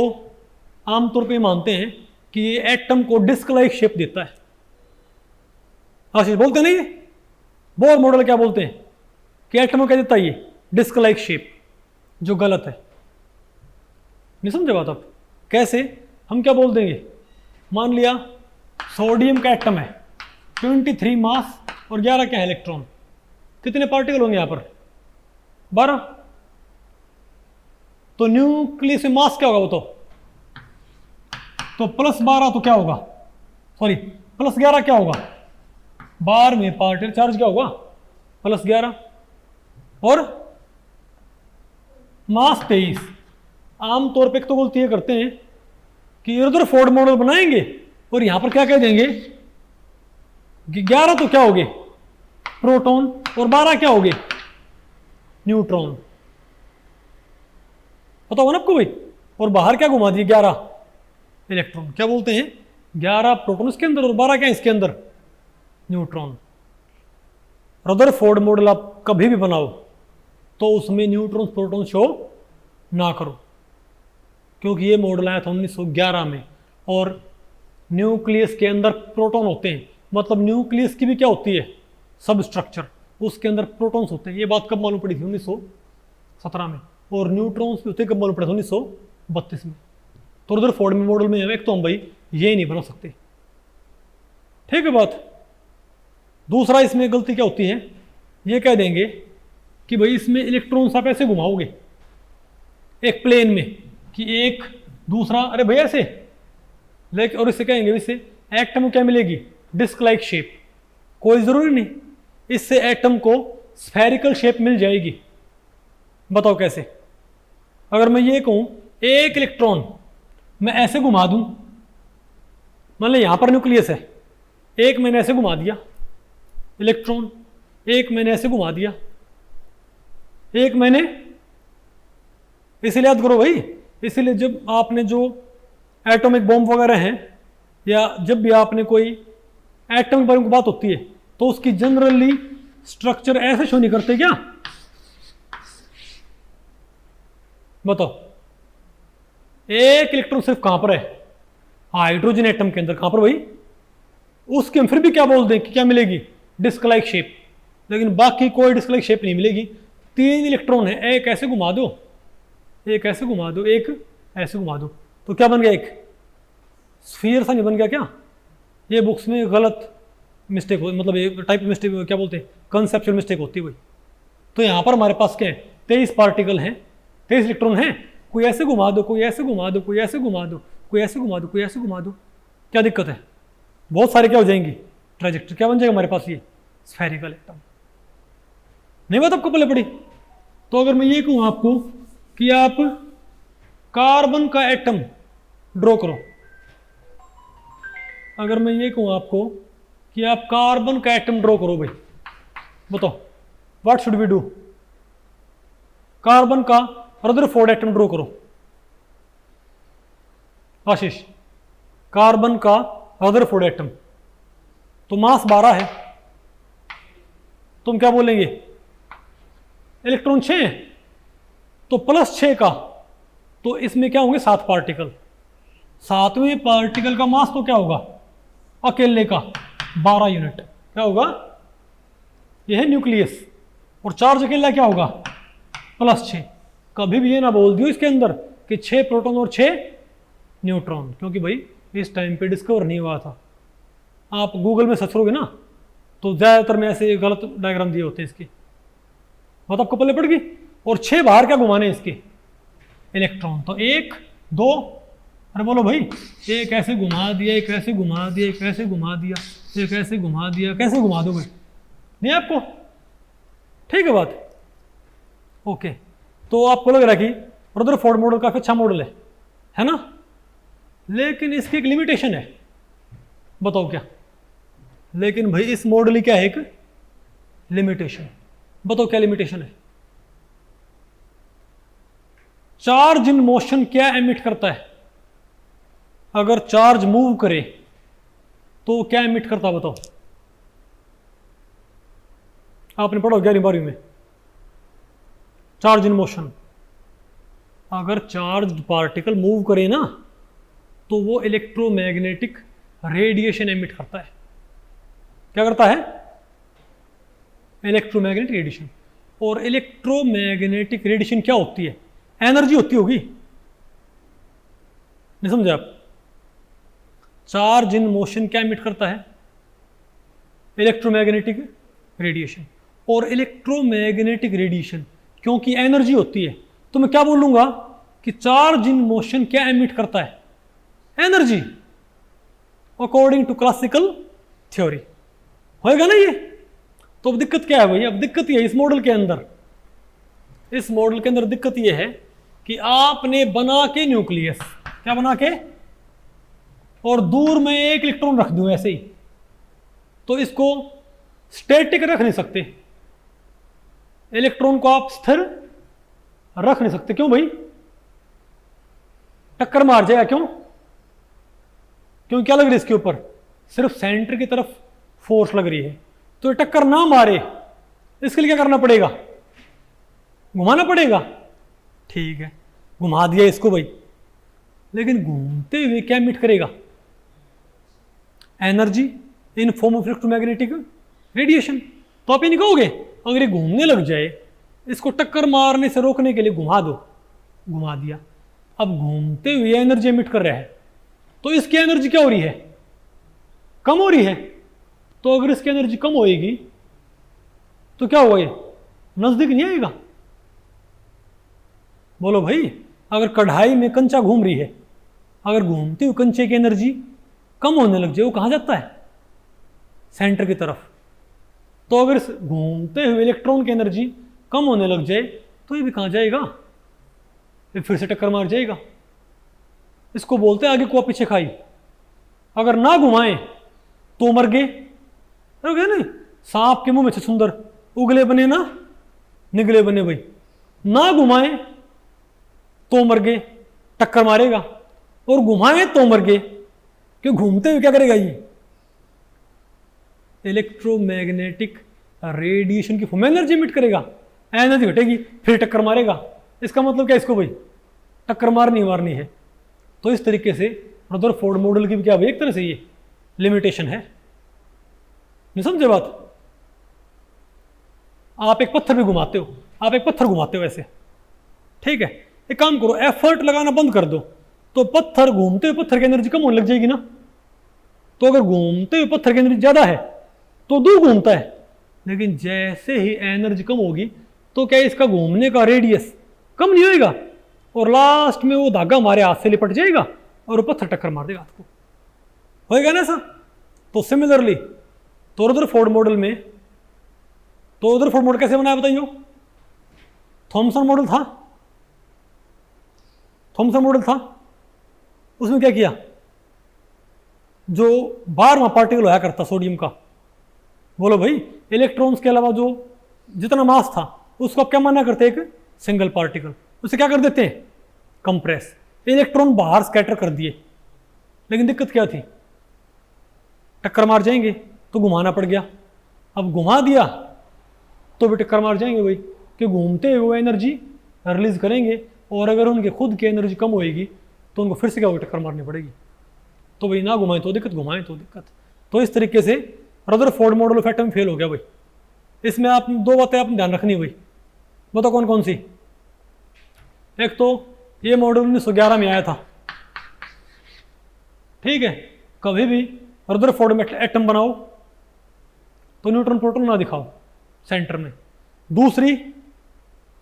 आमतौर पे मानते हैं कि ये एटम को डिस्क लाइक शेप देता है। आशीष बोलते नहीं, बोर मॉडल क्या बोलते हैं कि एटम को क्या देता है, ये डिस्क लाइक शेप, जो गलत है। नहीं समझे बात आप? कैसे, हम क्या बोल देंगे, मान लिया सोडियम का एटम है, 23 मास और 11 क्या है, इलेक्ट्रॉन। कितने पार्टिकल होंगे यहां पर, 12। तो न्यूक्लियस में मास क्या होगा वो, तो प्लस 12 तो क्या होगा, सॉरी प्लस 11 क्या होगा, बार में पार्टिकल चार्ज क्या होगा, प्लस 11, और मास 23। आमतौर पे एक तो गलती ये करते हैं कि रदरफोर्ड मॉडल बनाएंगे और यहां पर क्या कह देंगे कि 11 तो क्या होगे, प्रोटॉन, और 12 क्या होगे, न्यूट्रॉन। पता होगा ना आपको भाई। और बाहर क्या घुमा दिए, 11 इलेक्ट्रॉन। क्या बोलते हैं, 11 प्रोटॉन इसके अंदर और 12 क्या इसके अंदर, न्यूट्रॉन। रदरफोर्ड मॉडल आप कभी भी बनाओ तो उसमें न्यूट्रॉन प्रोटॉन शो ना करो, क्योंकि ये मॉडल आया था 1911 में, और न्यूक्लियस के अंदर प्रोटॉन होते हैं, मतलब न्यूक्लियस की भी क्या होती है, सब स्ट्रक्चर, उसके अंदर प्रोटॉन्स होते हैं। ये बात कब मालूम पड़ी थी, 1917 में। और न्यूट्रॉन्स भी होते कब मालूम पड़े थे, 1932 में। तो रदरफोर्ड मॉडल में एक तो हम भाई ये नहीं बना सकते। ठीक है बात। दूसरा इसमें गलती क्या होती है, ये कह देंगे कि भाई इसमें इलेक्ट्रॉन्स आप ऐसे घुमाओगे एक प्लेन में कि एक दूसरा, अरे भैया ऐसे, लेकिन और इससे कहेंगे इससे एटम को क्या मिलेगी, डिस्क लाइक शेप। कोई जरूरी नहीं, इससे एटम को स्फेरिकल शेप मिल जाएगी। बताओ कैसे। अगर मैं ये कहूं एक इलेक्ट्रॉन मैं ऐसे घुमा दूं, मान लो यहां पर न्यूक्लियस है, एक मैंने ऐसे घुमा दिया इलेक्ट्रॉन, एक मैंने ऐसे घुमा दिया, एक मैंने, इसीलिए याद करो भाई, इसीलिए जब आपने जो एटॉमिक बॉम्ब वगैरह हैं, या जब भी आपने कोई एटम के बारे में बात होती है, तो उसकी जनरली स्ट्रक्चर ऐसे शो नहीं करते क्या, बताओ। एक इलेक्ट्रॉन सिर्फ कहां पर है, हाइड्रोजन एटम के अंदर, कहां पर भाई, उसके हम फिर भी क्या बोल दें कि क्या मिलेगी, डिस्क लाइक शेप, लेकिन बाकी कोई डिस्क लाइक शेप नहीं मिलेगी। 3 इलेक्ट्रॉन है, एक ऐसे घुमा दो, एक ऐसे घुमा दो, एक ऐसे घुमा दो, तो क्या बन गया, एक स्फीयर सा नहीं बन गया क्या। ये बुक्स में गलत मिस्टेक हो, मतलब एक टाइप मिस्टेक क्या बोलते हैं, कंसेप्चुअल मिस्टेक होती है वही। तो यहाँ पर हमारे पास क्या है, 23 पार्टिकल हैं, 23 इलेक्ट्रॉन हैं, कोई ऐसे घुमा दो, कोई ऐसे घुमा दो, कोई ऐसे घुमा दो, कोई ऐसे घुमा दो, कोई ऐसे घुमा दो, क्या दिक्कत है? बहुत सारे क्या हो जाएंगी ट्रैजेक्टरी, क्या बन जाएगा हमारे पास ये स्फेरिकल एकदम। नहीं बात आपको पहले पड़ी? तो अगर मैं ये कहूँ आपको कि आप कार्बन का एटम ड्रॉ करो, अगर मैं ये कहूँ आपको कि आप कार्बन का एटम ड्रॉ करो भाई, बताओ what should we do? Carbon का रदरफोर्ड एटम ड्रॉ करो आशीष, कार्बन का रदरफोर्ड एटम, तो मास 12 है, तुम क्या बोलेंगे? इलेक्ट्रॉन 6 है, तो प्लस 6 का, तो इसमें क्या होंगे 7 पार्टिकल, 7वें पार्टिकल का मास तो क्या होगा अकेले का 12 यूनिट, क्या होगा? यह है न्यूक्लियस, और चार्ज अकेला क्या होगा +6। कभी भी ये ना बोल दियो इसके अंदर कि 6 प्रोटॉन और 6 न्यूट्रॉन, क्योंकि भाई इस टाइम पे डिस्कवर नहीं हुआ था। आप गूगल में सर्च करोगे ना तो ज़्यादातर में ऐसे गलत डायग्राम दिए होते हैं इसके, बात आपको पल्ले पड़ गई। और 6 बाहर क्या घुमाने इसके इलेक्ट्रॉन, तो 1 2, अरे बोलो भाई, एक ऐसे घुमा दिया, एक ऐसे घुमा दिया, एक ऐसे घुमा दिया, एक ऐसे घुमा दिया, कैसे घुमा दो भाई? नहीं आपको ठीक है बात? ओके, तो आपको लग रहा है कि रदरफोर्ड मॉडल काफी अच्छा मॉडल है ना? लेकिन इसकी एक लिमिटेशन है, बताओ क्या? लेकिन भाई इस मॉडल की क्या है एक लिमिटेशन, बताओ क्या लिमिटेशन है? चार्ज इन मोशन क्या एमिट करता है? अगर चार्ज मूव करे तो क्या एमिट करता है बताओ? आपने पढ़ा 11वीं में, चार्ज इन मोशन, अगर चार्ज पार्टिकल मूव करे ना तो वो इलेक्ट्रोमैग्नेटिक रेडिएशन एमिट करता है। क्या करता है? Electromagnetic radiation. और इलेक्ट्रोमैग्नेटिक रेडिएशन क्या होती है? एनर्जी होती होगी, नहीं समझे आप? चार्ज इन मोशन क्या एमिट करता है? Electromagnetic radiation. और इलेक्ट्रोमैग्नेटिक रेडिएशन क्योंकि एनर्जी होती है, तो मैं क्या बोलूंगा कि चार्ज इन मोशन क्या एमिट करता है? Energy, according to classical theory. होएगा ना ये? तो अब दिक्कत क्या है भाई? अब दिक्कत ये है इस मॉडल के अंदर, इस मॉडल के अंदर दिक्कत ये है कि आपने बना के न्यूक्लियस, क्या बना के, और दूर में एक इलेक्ट्रॉन रख दूं ऐसे ही, तो इसको स्टैटिक रख नहीं सकते, इलेक्ट्रॉन को आप स्थिर रख नहीं सकते। क्यों भाई? टक्कर मार जाएगा। क्यों? क्यों क्या लग रही है इसके ऊपर? सिर्फ सेंटर की तरफ फोर्स लग रही है, तो टक्कर ना मारे इसके लिए क्या करना पड़ेगा? घुमाना पड़ेगा। ठीक है, घुमा दिया इसको भाई, लेकिन घूमते हुए क्या एमिट करेगा? Energy in form of electromagnetic radiation. तो आप ये नहीं कहोगे अगर ये घूमने लग जाए, इसको टक्कर मारने से रोकने के लिए घुमा दो, घुमा दिया, अब घूमते हुए एनर्जी एमिट कर रहा है, तो इसकी एनर्जी क्या हो रही है? कम हो रही है। तो अगर इसकी एनर्जी कम होएगी तो क्या होगा? ये नजदीक नहीं आएगा। बोलो भाई, अगर कढ़ाई में कंचा घूम रही है, अगर घूमते हुए कंचे की एनर्जी कम होने लग जाए, वो कहाँ जाता है? सेंटर की तरफ। तो अगर घूमते हुए इलेक्ट्रॉन की एनर्जी कम होने लग जाए तो ये भी कहाँ जाएगा? ये फिर से टक्कर मार जाएगा। इसको बोलते हैं आगे कुआ पीछे खाई। अगर ना घुमाए तो मर गए, नहीं? सांप के मुंह में से सुंदर, उगले बने ना निगले बने भाई। ना घुमाए तो मर गए, टक्कर मारेगा, और घुमाए तो मर गए, क्यों? घूमते हुए क्या करेगा? ये इलेक्ट्रोमैग्नेटिक रेडिएशन की फॉर्म में एनर्जी एमिट करेगा, एनर्जी घटेगी, फिर टक्कर मारेगा। इसका मतलब क्या? इसको भाई टक्कर मारनी है। तो इस तरीके से रदरफोर्ड मॉडल की भी क्या भाई एक तरह से ये लिमिटेशन है। नहीं समझे बात? आप एक पत्थर भी घुमाते हो, आप एक पत्थर घुमाते हो ऐसे, ठीक है? एक काम करो, एफर्ट लगाना बंद कर दो, तो पत्थर घूमते हुए पत्थर की एनर्जी कम होने लग जाएगी ना। तो अगर घूमते हुए पत्थर की एनर्जी ज्यादा है तो दूर घूमता है, लेकिन जैसे ही एनर्जी कम होगी तो क्या इसका घूमने का रेडियस कम नहीं होएगा, और लास्ट में वो धागा हमारे हाथ से लिपट जाएगा और ऊपर से टक्कर मार देगा हाथ को, होएगा ना ऐसा। तो सिमिलरली तो रदरफोर्ड मॉडल में, तो रदरफोर्ड मॉडल कैसे बनाया बताइए? थॉमसन मॉडल था, थॉमसन मॉडल था, उसमें क्या किया, जो 12वां पार्टिकल होया करता सोडियम का, बोलो भाई, इलेक्ट्रॉन्स के अलावा जो जितना मास था उसको आप क्या माना करते, एक सिंगल पार्टिकल, उसे क्या कर देते हैं, कंप्रेस, इलेक्ट्रॉन बाहर स्कैटर कर दिए, लेकिन दिक्कत क्या थी, टक्कर मार जाएंगे, तो घुमाना पड़ गया। अब घुमा दिया तो भी टक्कर मार जाएंगे भाई, कि घूमते हुए वो एनर्जी रिलीज करेंगे, और अगर उनके खुद की एनर्जी कम होएगी तो उनको फिर से क्या होगी, टक्कर मारनी पड़ेगी। तो भाई ना घुमाएं तो दिक्कत, घुमाएं तो दिक्कत। तो इस तरीके से Rutherford model of atom fail हो गया भाई। इसमें आप दो बातें आपने ध्यान रखनी भाई, बताओ कौन कौन सी। एक तो ये मॉडल 1911 में आया था, ठीक है, कभी भी रदरफोर्ड में एटम बनाओ तो न्यूट्रॉन प्रोटॉन ना दिखाओ सेंटर में। दूसरी,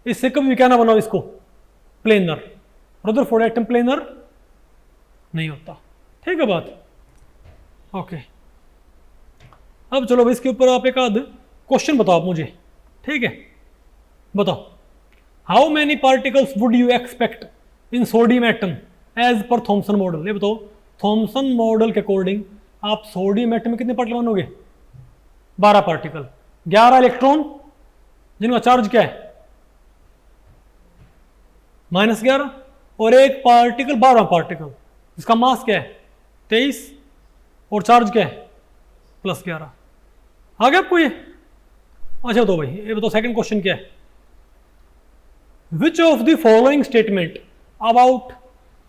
इससे कभी भी क्या ना बनाओ इसको प्लेनर, रदरफोर्ड एटम प्लेनर नहीं होता, ठीक है बात, ओके। अब चलो भाई इसके ऊपर आप एक आध क्वेश्चन बताओ आप मुझे, ठीक है, बताओ, how many particles would you expect in sodium atom as per Thomson model. ये बताओ, थॉमसन मॉडल के अकॉर्डिंग आप सोडियम एटम में कितने पार्टिकल मानोगे, 12 पार्टिकल, 11 इलेक्ट्रॉन जिनका चार्ज क्या है -11, और एक पार्टिकल 12वां पार्टिकल जिसका मास क्या है 23 और चार्ज क्या है +11। आ गया आपको ये? अच्छा तो भाई ये बताओ सेकंड क्वेश्चन क्या है, which of the following statement about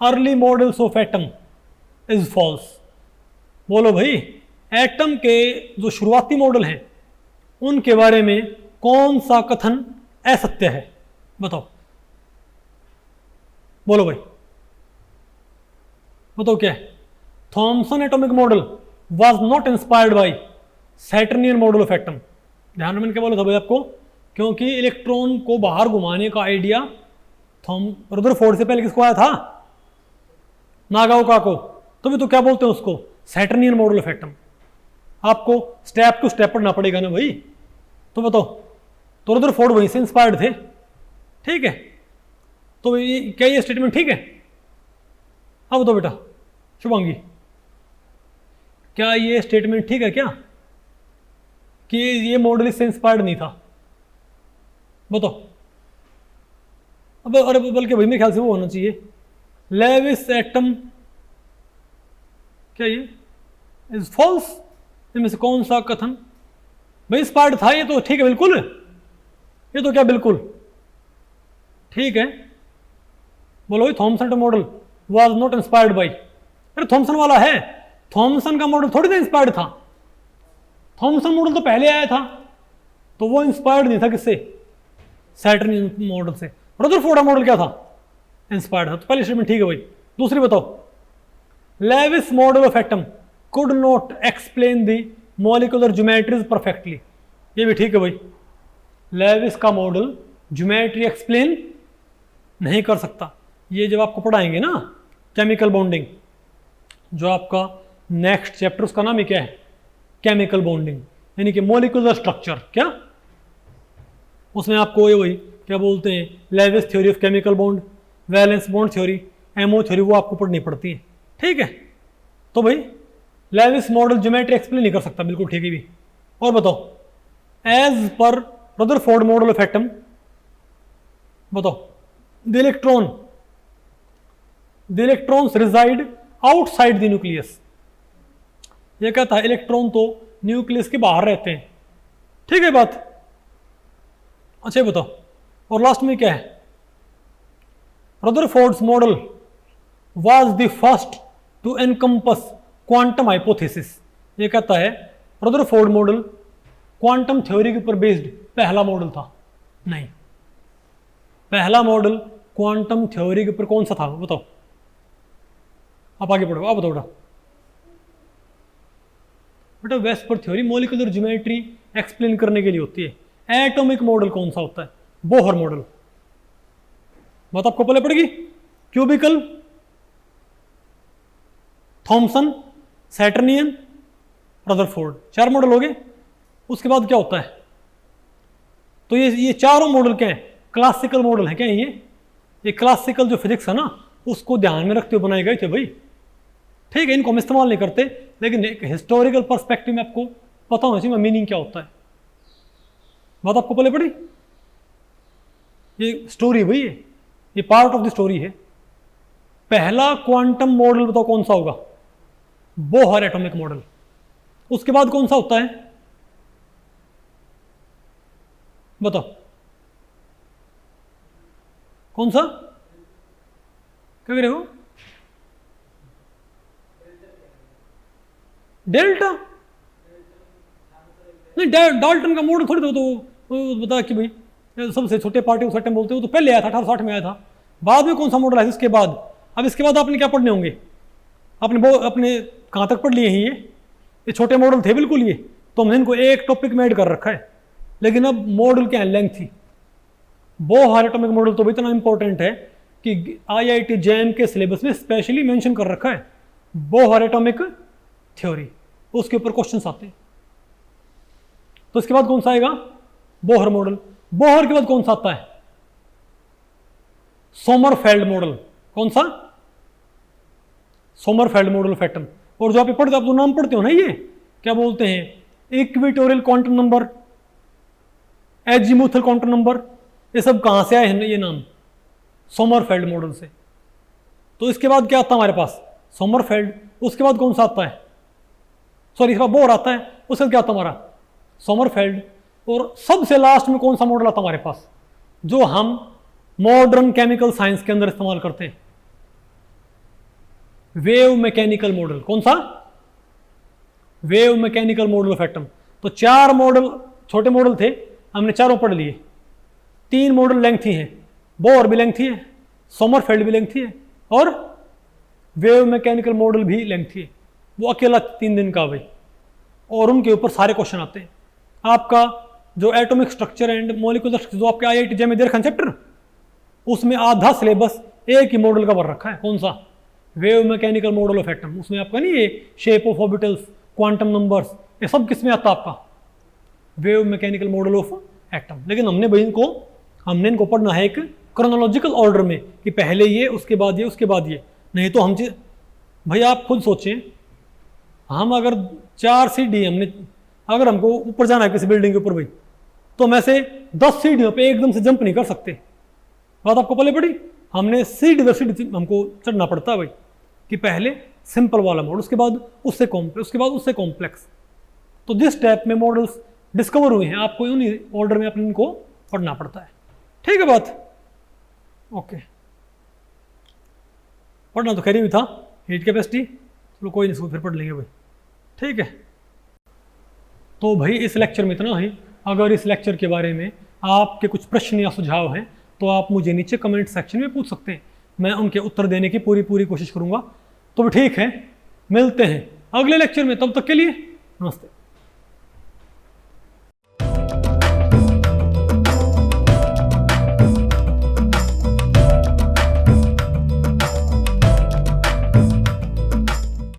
early models of atom is false. बोलो भाई, एटम के जो शुरुआती मॉडल हैं उनके बारे में कौन सा कथन असत्य है, बताओ, बोलो भाई, बताओ क्या है। Thomson atomic model was not inspired by Saturnian model of atom. ध्यान में क्या बोला था भाई आपको, क्योंकि इलेक्ट्रॉन को बाहर घुमाने का आइडिया रदरफोर्ड से पहले किसको आया था, नागाओका को, तो भी तो क्या बोलते हैं उसको, सैटर्नियन मॉडल ऑफ एटम। आपको स्टेप टू स्टेप पढ़ना पड़ेगा ना भाई, तो बताओ, तो रदरफोर्ड वहीं से इंस्पायर्ड थे, ठीक है। तो क्या ये स्टेटमेंट ठीक है? अब बताओ बेटा शुभांगी, क्या ये स्टेटमेंट ठीक है क्या कि ये मॉडल इससे इंस्पायर्ड नहीं था, बताओ। अब अरे बल्कि भाई मेरे ख्याल से वो होना चाहिए, लेविस एटम, क्या ये इज फॉल्स, इनमें से कौन सा कथन भाई इंस्पायर्ड था? ये तो ठीक है बिल्कुल, ये तो क्या बिल्कुल ठीक है। बोलो Thompson model was not inspired bye, अरे थॉमसन वाला है, थॉमसन का मॉडल थोड़ी ना इंस्पायर्ड था, थॉमसन मॉडल तो पहले आया था, तो वो इंस्पायर्ड नहीं था किससे, सैटर्नियन मॉडल से। रदरफोर्ड मॉडल क्या था, इंस्पायर्ड था। तो पहली स्टेटमेंट ठीक है भाई। दूसरी बताओ, Lewis model of atom could not explain the molecular geometries perfectly, ये भी ठीक है भाई। लेविस का मॉडल ज्योमेट्री एक्सप्लेन नहीं कर सकता। ये जब आपको पढ़ाएंगे ना केमिकल बॉन्डिंग, जो आपका नेक्स्ट चैप्टर उसका नाम ही क्या है, केमिकल बॉन्डिंग, यानी कि मॉलिक्यूलर स्ट्रक्चर, क्या उसमें आपको ये वही क्या बोलते हैं, Lewis theory of chemical bond, valence bond theory, MO theory, वो आपको पढ़नी पड़ती है, ठीक है। तो भाई लेविस मॉडल ज्योमेट्री एक्सप्लेन नहीं कर सकता, बिल्कुल ठीक है भी। और बताओ, as per Rutherford model of atom, बताओ, the electrons reside outside the nucleus. ये कहता है इलेक्ट्रॉन तो न्यूक्लियस के बाहर रहते हैं, ठीक है बात। अच्छा बताओ, और लास्ट में क्या है, Rutherford's model was the first to encompass quantum hypothesis. ये कहता है रदरफोर्ड मॉडल क्वांटम थ्योरी के ऊपर बेस्ड पहला मॉडल था, नहीं, पहला मॉडल क्वांटम थ्योरी के ऊपर कौन सा था बताओ, आप आगे पढ़ो, आप बताओ बेटा। बेटा VSEPR theory molecular geometry explain करने के लिए होती है। एटॉमिक मॉडल कौन सा होता है? Bohr model. बात आपको पहले पड़ेगी। क्यूबिकल, थॉमसन, सैटर्नियन, रदरफोर्ड, 4 मॉडल हो गए। उसके बाद क्या होता है? तो ये चारों मॉडल क्या है? क्लासिकल मॉडल है। क्या है ये क्लासिकल जो फिजिक्स है ना, उसको ध्यान में रखते हुए बनाए गए थे भाई। ठीक है, इनको हम इस्तेमाल नहीं करते, लेकिन एक हिस्टोरिकल पर्सपेक्टिव में आपको पता होना चाहिए मीनिंग क्या होता है। बात आपको पहले पड़ी। ये स्टोरी भाई, ये पार्ट ऑफ द स्टोरी है। पहला क्वांटम मॉडल बताओ कौन सा होगा? Bohr atomic model. उसके बाद कौन सा होता है बताओ? कौन सा? क्या कह रहे हो? डेल्टा? नहीं, डाल्टन का मॉडल थोड़ी तो बता कि भाई सबसे छोटे पार्टी उस टाइम बोलते हो तो पहले आया था, 1860 में आया था। बाद में कौन सा मॉडल है इसके बाद? अब इसके बाद आपने क्या पढ़ने होंगे? अपने कहाँ तक पढ़ लिए हैं? ये छोटे मॉडल थे बिल्कुल ये, तो हमने इनको एक टॉपिक में ऐड कर रखा है। लेकिन अब मॉडल क्या है? लेंथी। बोहर एटॉमिक मॉडल तो इतना इंपॉर्टेंट है कि IIT जैम के सिलेबस में स्पेशली मेंशन कर रखा है बोहर एटॉमिक थ्योरी। उसके ऊपर क्वेश्चंस आते हैं। तो इसके बाद कौन सा आएगा? Bohr model. बोहर के बाद कौन सा आता है? Sommerfeld model. कौन सा? Sommerfeld model of atom. और जो आप पढ़ते, आप जो नाम पढ़ते हो ना, ये क्या बोलते हैं? Equatorial quantum number, azimuthal quantum number, ये सब कहां से आए हैं ये नाम? सोमरफेल्ड मॉडल से। तो इसके बाद क्या आता है हमारे पास? सोमरफेल्ड। उसके बाद कौन सा आता है? सॉरी, इसके बाद बोहर आता है। उसके बाद क्या आता है हमारा? सोमरफेल्ड। और सबसे लास्ट में कौन सा मॉडल आता है हमारे पास, जो हम मॉडर्न केमिकल साइंस के अंदर इस्तेमाल करते हैं? Wave mechanical model. कौन सा? Wave mechanical model of atom. तो 4 मॉडल छोटे मॉडल थे, हमने चारों पढ़ लिए। 3 मॉडल लेंथी हैं, बोहर भी लेंथी है, सोमरफेल्ड भी लेंथी है, और वेव मैकेनिकल मॉडल भी लेंथी है। वो अकेला 3 दिन का भाई, और उनके ऊपर सारे क्वेश्चन आते हैं। आपका जो atomic structure and molecular structure जो आपके IIT जैम में दे रखा चैप्टर, उसमें आधा सिलेबस एक ही मॉडल का भर रखा है। कौन सा? Wave mechanical model of atom. उसमें आपका नहीं ये shape of orbitals, quantum numbers, ये सब किसमें आता है? आपका wave mechanical model of atom. लेकिन हमने इनको पढ़ना है एक क्रोनोलॉजिकल ऑर्डर में, कि पहले ये, उसके बाद ये, उसके बाद ये। नहीं तो हम भाई आप खुद सोचें, हम अगर 4 सीढ़ी हमने, अगर हमको ऊपर जाना है किसी बिल्डिंग के ऊपर भाई, तो हम ऐसे 10 सीढ़ियों पे एकदम से जंप नहीं कर सकते। बात आपको पहले पड़ी। हमने सीढ़ी दर सीढ़ी हमको चढ़ना पड़ता है भाई, कि पहले सिंपल वाला मॉडल, उसके बाद उससे कॉम्प्लेक्स, उसके बाद उससे कॉम्प्लेक्स। तो जिस टाइप में मॉडल्स डिस्कवर हुए हैं, आपको उन्हीं ऑर्डर में अपने इनको पढ़ना पड़ता है। ठीक है बात? ओके, पढ़ना तो खैर भी था, हीट कैपेसिटी, चलो कोई नहीं, फिर पढ़ लेंगे भाई। ठीक है, तो भाई इस लेक्चर में इतना ही। अगर इस लेक्चर के बारे में आपके कुछ प्रश्न या सुझाव हैं तो आप मुझे नीचे कमेंट सेक्शन में पूछ सकते हैं, मैं उनके उत्तर देने की पूरी कोशिश करूंगा। तो ठीक है, मिलते हैं अगले लेक्चर में, तब तक के लिए नमस्ते।